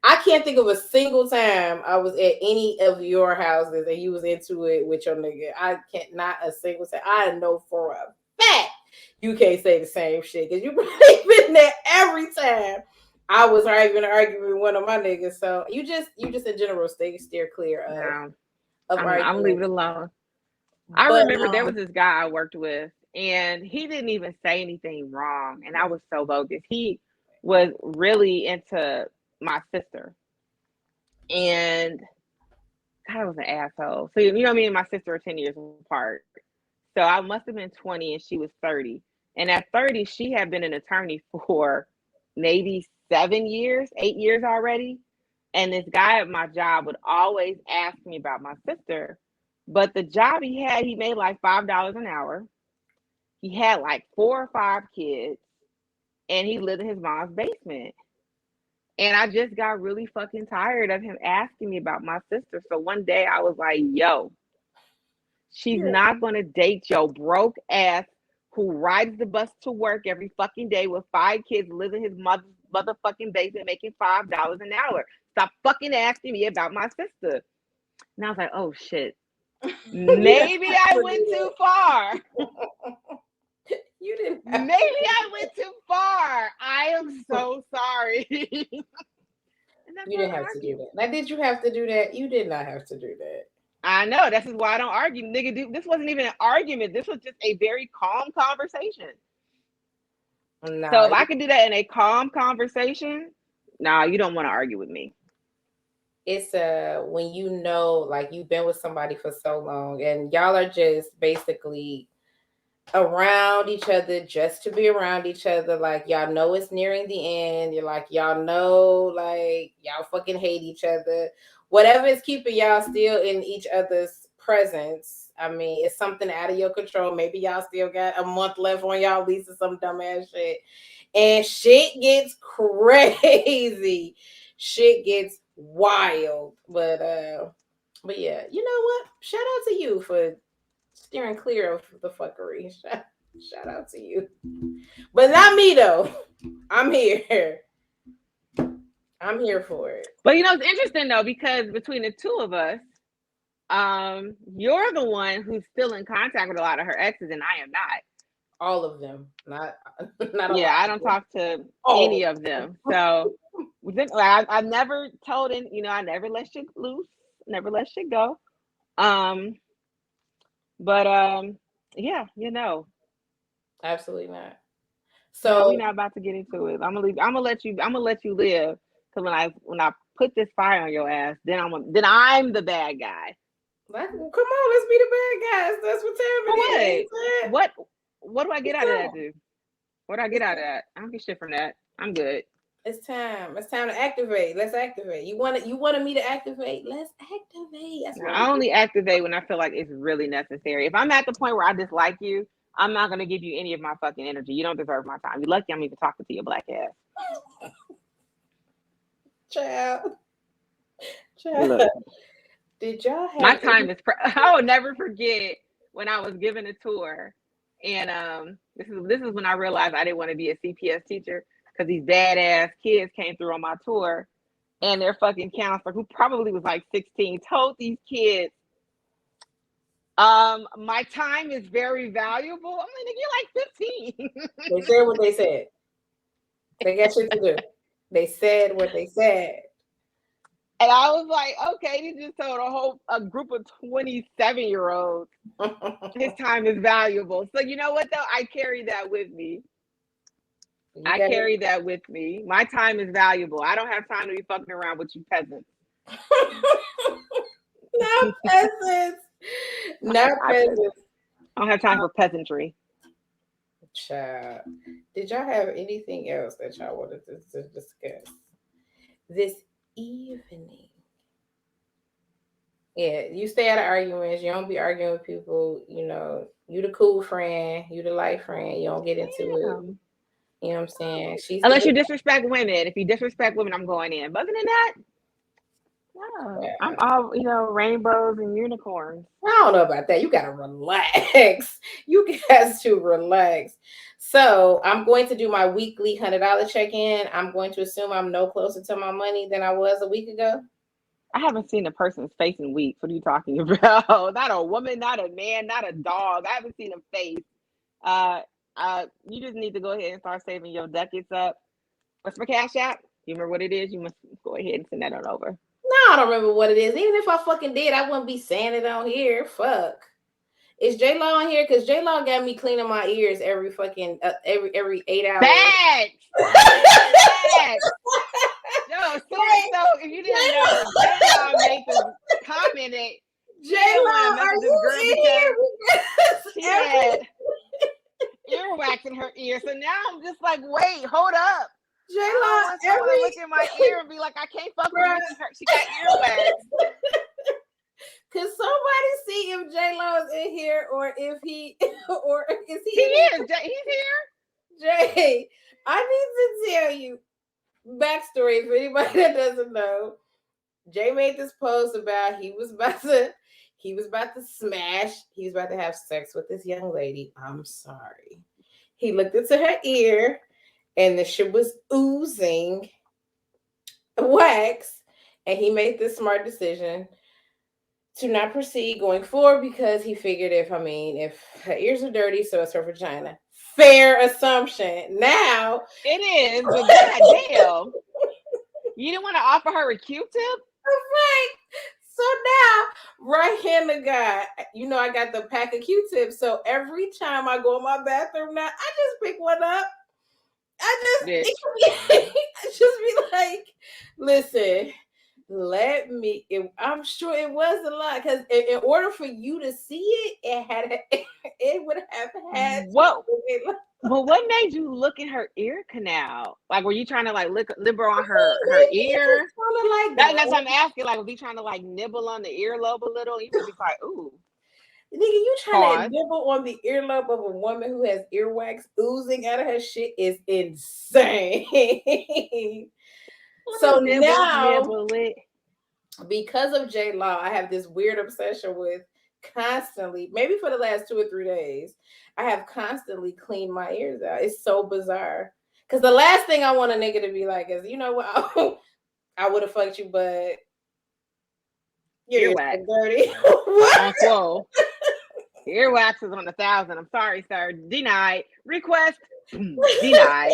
I can't think of a single time I was at any of your houses and you was into it with your nigga. I can't, not a single time. I know for a fact you can't say the same shit because you probably been there every time I was arguing with one of my niggas. So you just in general steer clear of arguing. I'm leave it alone. I remember there was this guy I worked with, and he didn't even say anything wrong, and I was so bogus. He was really into my sister, and God, I was an asshole. So you know, me and my sister are 10 years apart. So I must have been 20 and she was 30. And at 30, she had been an attorney for maybe 8 years already. And this guy at my job would always ask me about my sister. But the job he had, he made like $5 an hour. He had like 4 or 5 kids. And he lived in his mom's basement. And I just got really fucking tired of him asking me about my sister. So one day I was like, yo, she's not going to date your broke ass who rides the bus to work every fucking day with 5 kids, lives in his motherfucking basement, making $5 an hour. Stop fucking asking me about my sister. And I was like, oh shit. Maybe I went too far. You didn't. Maybe I went too far. I am so sorry. You didn't have to do that. Now, did you have to do that? You did not have to do that. I know. This is why I don't argue, nigga. Dude, this wasn't even an argument. This was just a very calm conversation. Nah, so if I can do that in a calm conversation, nah, you don't want to argue with me. it's when you know, like, you've been with somebody for so long and y'all are just basically around each other just to be around each other. Like, y'all know it's nearing the end. You're like, y'all know, like, y'all fucking hate each other. Whatever is keeping y'all still in each other's presence. I mean, it's something out of your control. Maybe y'all still got a month left on y'all lease or some dumbass shit. And shit gets crazy. Shit gets wild. But yeah, you know what? Shout out to you for steering clear of the fuckery. Shout out to you. But not me though. I'm here. I'm here for it. But it's interesting though, because between the two of us, you're the one who's still in contact with a lot of her exes, and I am not. All of them. Not yeah, I don't talk to any of them. So I've never told I never let shit loose, never let shit go. But yeah, absolutely not. So So we're not about to get into it. I'm gonna let you live. Cause when I put this fire on your ass, then I'm the bad guy. like, come on, let's be the bad guys. That's what time it is. What do I get out of that, dude? What do I get out of that? I don't get shit from that. I'm good. It's time. It's time to activate. Let's activate. You wanted me to activate? Let's activate. That's what I only activate when I feel like it's really necessary. If I'm at the point where I dislike you, I'm not gonna give you any of my fucking energy. You don't deserve my time. You're lucky I'm even talking to your black ass. Child. Look, did y'all have my time is I will never forget when I was given a tour, and this is when I realized I didn't want to be a CPS teacher, because these badass kids came through on my tour, and their fucking counselor, who probably was like 16, told these kids, my time is very valuable. I'm like, you're like 15. They said what they said. They got shit to do. They said what they said. And I was like, okay, you just told a group of 27-year-olds his time is valuable. So you know what though? I carry that with me. Carry that with me. My time is valuable. I don't have time to be fucking around with you peasants. Not peasants. Not peasants. I don't have time for peasantry. Child. Did y'all have anything else that y'all wanted to discuss this evening? Yeah, you stay out of arguments. You don't be arguing with people. You the cool friend. You the light friend. You don't get into it. You know what I'm saying? Unless you disrespect women. If you disrespect women, I'm going in. But other than that, no. Yeah. I'm all, rainbows and unicorns. I don't know about that. You got to relax. You guys to relax. So I'm going to do my weekly $100 check-in. I'm going to assume I'm no closer to my money than I was a week ago. I haven't seen a person's face in weeks. What are you talking about? Not a woman, not a man, not a dog. I haven't seen a face. You just need to go ahead and start saving your ducats up. What's my Cash App? You remember what it is? You must go ahead and send that on over. No, I don't remember what it is. Even if I fucking did, I wouldn't be saying it on here. Fuck. Is J-Law on here? Because J-Law got me cleaning my ears every fucking every 8 hours. Facts. No, so if you didn't know, J-Law made this comment that J-Law, are you in here? She had earwax in her ear. So now I'm just like, wait, hold up. J-Law, every look in my ear and be like, I can't fuck with her. She got earwax. Could somebody see if J-Law is in here, or if he, or is he? He is. He's here. Jay, I need to tell you backstory for anybody that doesn't know. Jay made this post about he was about to smash. He was about to have sex with this young lady. I'm sorry. He looked into her ear, and the shit was oozing wax, and he made this smart decision to not proceed going forward, because he figured if her ears are dirty, so it's her vagina. Fair assumption. Now it is, but goddamn, you didn't want to offer her a Q-tip? Right. So now, right hand of God, you know I got the pack of Q-tips. So every time I go in my bathroom now, I just pick one up. Bitch. I just be like, listen, let me. I'm sure it was a lot because in order for you to see it, it would have had What? to be like, Well, what made you look in her ear canal? Like, were you trying to like nibble on her maybe ear? it's kind of like That's what I'm asking. Like, was he trying to like nibble on the earlobe a little? You could be like, ooh, nigga, you trying to pause. nibble on the earlobe of a woman who has earwax oozing out of her shit is insane. So now, Nibble it. because of J Law, I have this weird obsession with constantly, maybe for the last 2 or 3 days, I have constantly cleaned my ears out. It's so bizarre. Because the last thing I want a nigga to be like is, you know what, I would have fucked you, but your ears Earwax. are dirty. What? On swole. Earwax is on 1,000. I'm sorry, sir. Denied. Request. Denied.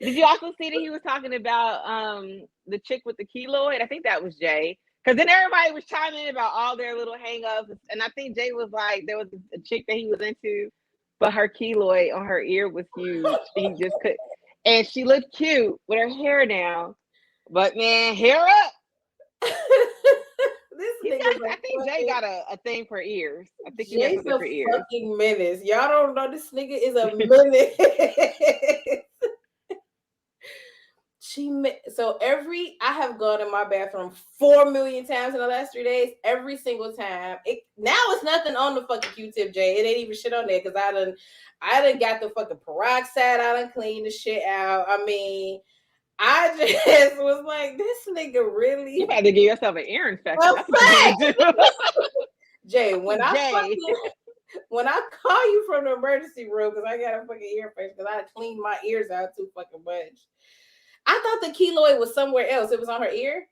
Did you also see that he was talking about the chick with the keloid? I think that was Jay. Because then everybody was chiming in about all their little hang-ups. And I think Jay was like, there was a chick that he was into, but her keloid on her ear was huge. He just could. And she looked cute with her hair down. But man, hair up. I think Jay got a thing for ears. I think he has Jay's something a for ears. fucking menace. Y'all don't know this nigga is a menace. So I have gone in my bathroom 4 million times in the last 3 days. Every single time. Now it's nothing on the fucking Q-tip, Jay. It ain't even shit on there because I done got the fucking peroxide. I done cleaned the shit out. I mean, I just was like, this nigga really. You had to give yourself an ear infection. That's what you do. Jay, when I call you from the emergency room because I got a fucking ear infection because I cleaned my ears out too fucking much. I thought the keloid was somewhere else. It was on her ear.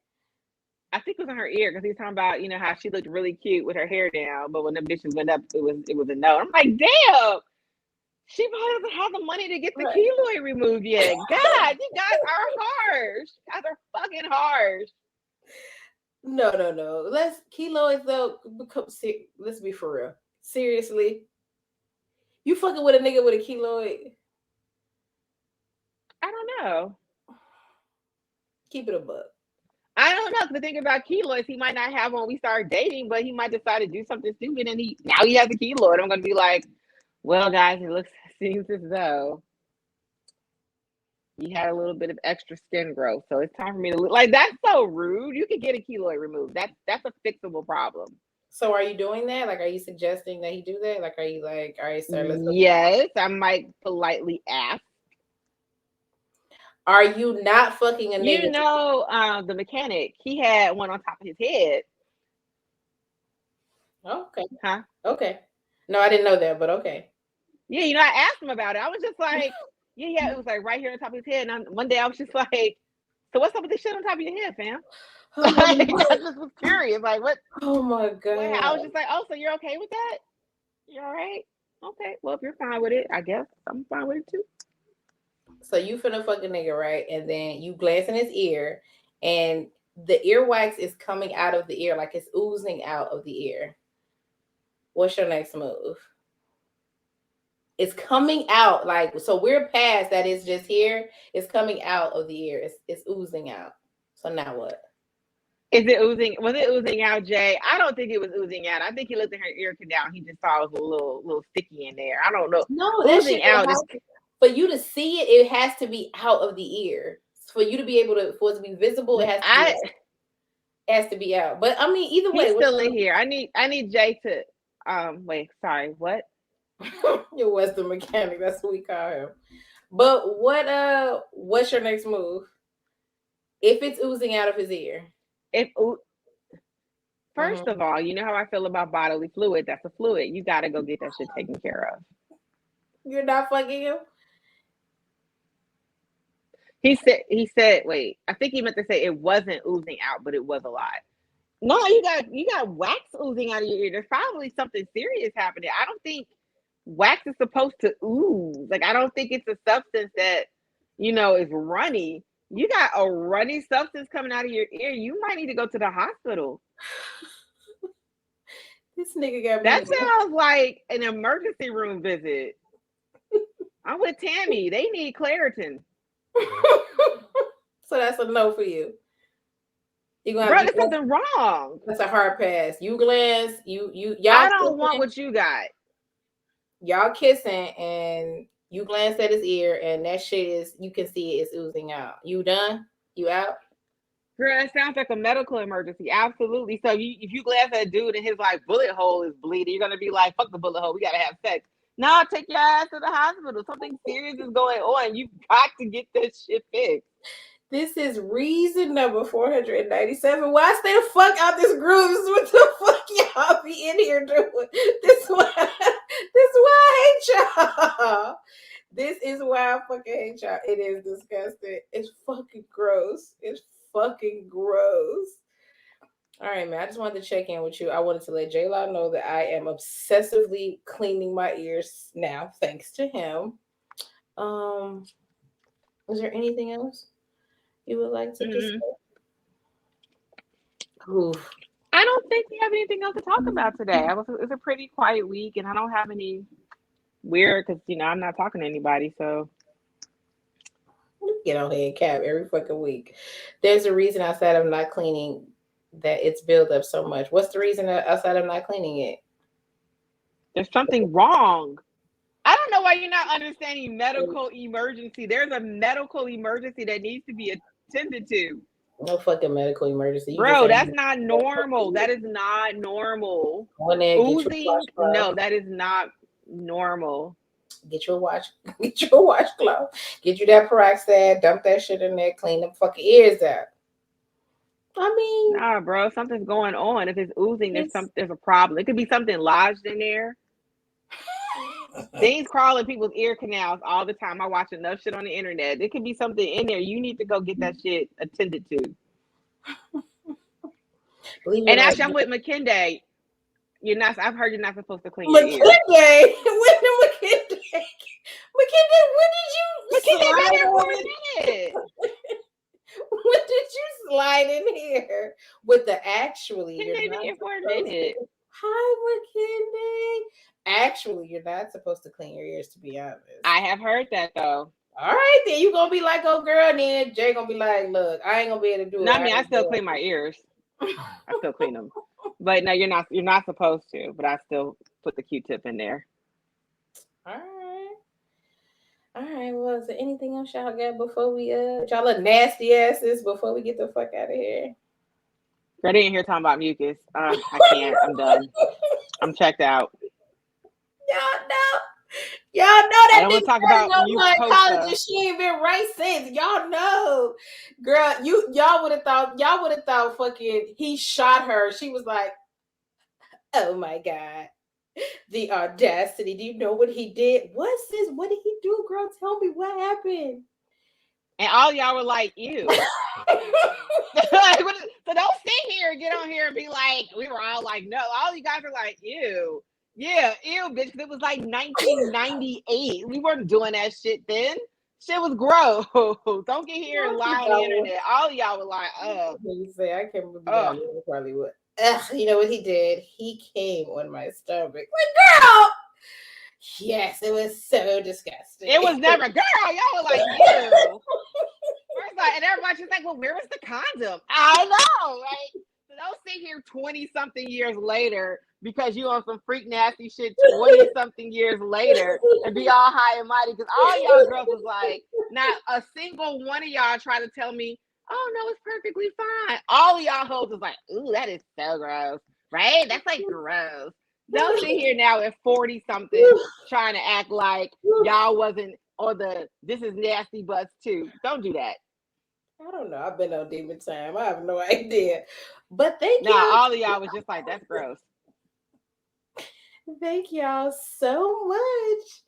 I think it was on her ear because he was talking about, you know, how she looked really cute with her hair down, but when the bitches went up, it was a no. I'm like, damn, she probably doesn't have the money to get the keloid removed yet. God, you guys are harsh. You guys are fucking harsh. No. Keloids though. Let's be for real. Seriously, you fucking with a nigga with a keloid? I don't know. Keep it a buck. I don't know. The thing about keloids, he might not have when we start dating, but he might decide to do something stupid, and now he has a keloid. I'm gonna be like, well, guys, seems as though you had a little bit of extra skin growth, so it's time for me to look. Like, that's so rude. You could get a keloid removed. That's a fixable problem. So are you doing that? Like, are you suggesting that he do that? Like, are you like, all right, sir, let's go. Yes, I might politely ask. Are you not fucking a nigga? You know, the mechanic, he had one on top of his head. Okay. Huh? Okay. No, I didn't know that, but okay. Yeah, you know, I asked him about it. I was just like, yeah, it was like right here on top of his head. And one day I was just like, so what's up with this shit on top of your head, fam? I just was curious. Like, what? Oh my God. I was just like, oh, so you're okay with that? You all right? Okay. Well, if you're fine with it, I guess I'm fine with it too. So you finna fuck a nigga, right? And then you glance in his ear and the earwax is coming out of the ear, like it's oozing out of the ear. What's your next move? It's coming out, like, so we're past that it's just here. It's coming out of the ear. It's oozing out. So now what? Is it oozing? Was it oozing out, Jay? I don't think it was oozing out. I think he looked at her ear canal. He just saw it was a little sticky in there. I don't know. No, oozing out is. For you to see it, it has to be out of the ear. For you to be able to, for it to be visible, it has to be out. But I mean, either way, he's still in here. I need Jay to wait. Sorry, what? Your Western mechanic. That's what we call him. But what's your next move? If it's oozing out of his ear, first of all, you know how I feel about bodily fluid. That's a fluid. You got to go get that shit taken care of. You're not fucking him. He said, wait, I think he meant to say it wasn't oozing out, but it was a lot. No, you got wax oozing out of your ear. There's probably something serious happening. I don't think wax is supposed to ooze. Like, I don't think it's a substance that, you know, is runny. You got a runny substance coming out of your ear. You might need to go to the hospital. This nigga got me. That sounds like an emergency room visit. I'm with Tammy. They need Claritin. So that's a no for you. Bro, there's something wrong. That's a hard pass. You glance, y'all. I don't want what you got. Y'all kissing and you glance at his ear and that shit is, you can see it's oozing out. You done? You out? Girl, it sounds like a medical emergency. Absolutely. So if you glance at a dude and his like bullet hole is bleeding, you're gonna be like, fuck the bullet hole, we gotta have sex. No, take your ass to the hospital. Something serious is going on. You've got to get this shit fixed. This is reason number 497. Why stay the fuck out this groove? This is what the fuck y'all be in here doing. This is why I hate y'all. This is why I fucking hate y'all. It is disgusting. It's fucking gross. It's fucking gross. All right, man. I just wanted to check in with you. I wanted to let J-Law know that I am obsessively cleaning my ears now, thanks to him. Is there anything else you would like to discuss? Oof. I don't think we have anything else to talk about today. It's a pretty quiet week, and I don't have any weird because I'm not talking to anybody. So get on here and cap every fucking week. There's a reason outside of not cleaning that it's built up so much. What's the reason outside of not cleaning it? There's something wrong. I don't know why you're not understanding medical emergency. There's a medical emergency that needs to be attended to. No fucking medical emergency. Bro, that's not normal. That is not normal. Oozing? No, that is not normal. Get your washcloth. Get you that peroxide. Dump that shit in there. Clean them fucking ears out. I mean, nah, bro, something's going on. If it's oozing, there's a problem. It could be something lodged in there. Things crawl in people's ear canals all the time. I watch enough shit on the internet. There could be something in there. You need to go get that shit attended to. And actually, I'm with McKinday. I've heard you're not supposed to clean your ears. McKinday? McKinday, when did you slide in here for a minute? When did you slide in here with the actually? You're not here for a minute. Hi, McKinday. Actually, you're not supposed to clean your ears, to be honest. I have heard that though. All right, then you gonna be like, oh girl, and then Jay gonna be like, look, I ain't gonna be able to do it. No, I mean, I still clean my ears. I still clean them. But no, you're not supposed to, but I still put the Q-tip in there. All right. Well, is there anything else y'all got before we y'all look nasty asses before we get the fuck out of here? I didn't hear talking about mucus. I can't. I'm done. I'm checked out. Y'all know that. I don't want to talk about mucosa. She ain't been right since. Y'all know, girl. Y'all would have thought fucking he shot her. She was like, oh my god, the audacity. Do you know what he did? What's this? What did he do, girl? Tell me what happened. And all y'all were like, ew. So don't sit here and get on here and be like, we were all like, no. All you guys are like, ew. Yeah, ew, bitch. It was like 1998. We weren't doing that shit then. Shit was gross. Don't get here and lie on the internet. All y'all were like, You say I can't remember. Probably what. You know what he did? He came on my stomach. Like, girl. Yes, it was so disgusting. It was never, girl. Y'all were like, ew. And everybody's just like, well, where was the condom? I know, right? So don't sit here 20-something years later because you on some freak nasty shit 20-something years later and be all high and mighty because all y'all girls was like, not a single one of y'all try to tell me, oh, no, it's perfectly fine. All of y'all hoes was like, ooh, that is so gross, right? That's like gross. Don't sit here now at 40-something trying to act like y'all wasn't on the this is nasty bus too. Don't do that. I don't know. I've been on demon time. I have no idea. But thank you. All of y'all was just like, that's gross. Thank y'all so much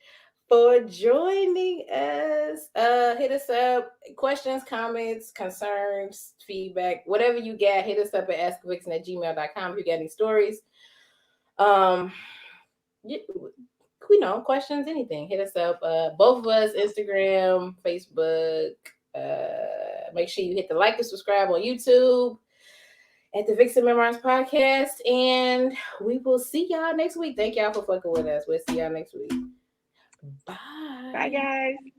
for joining us. Hit us up. Questions, comments, concerns, feedback, whatever you got, hit us up at askvixen@gmail.com if you got any stories. We know questions, anything. Hit us up. Both of us, Instagram, Facebook, make sure you hit the like and subscribe on YouTube at the Vixen Memoirs podcast. And we will see y'all next week. Thank y'all for fucking with us. We'll see y'all next week. Bye. Bye, guys.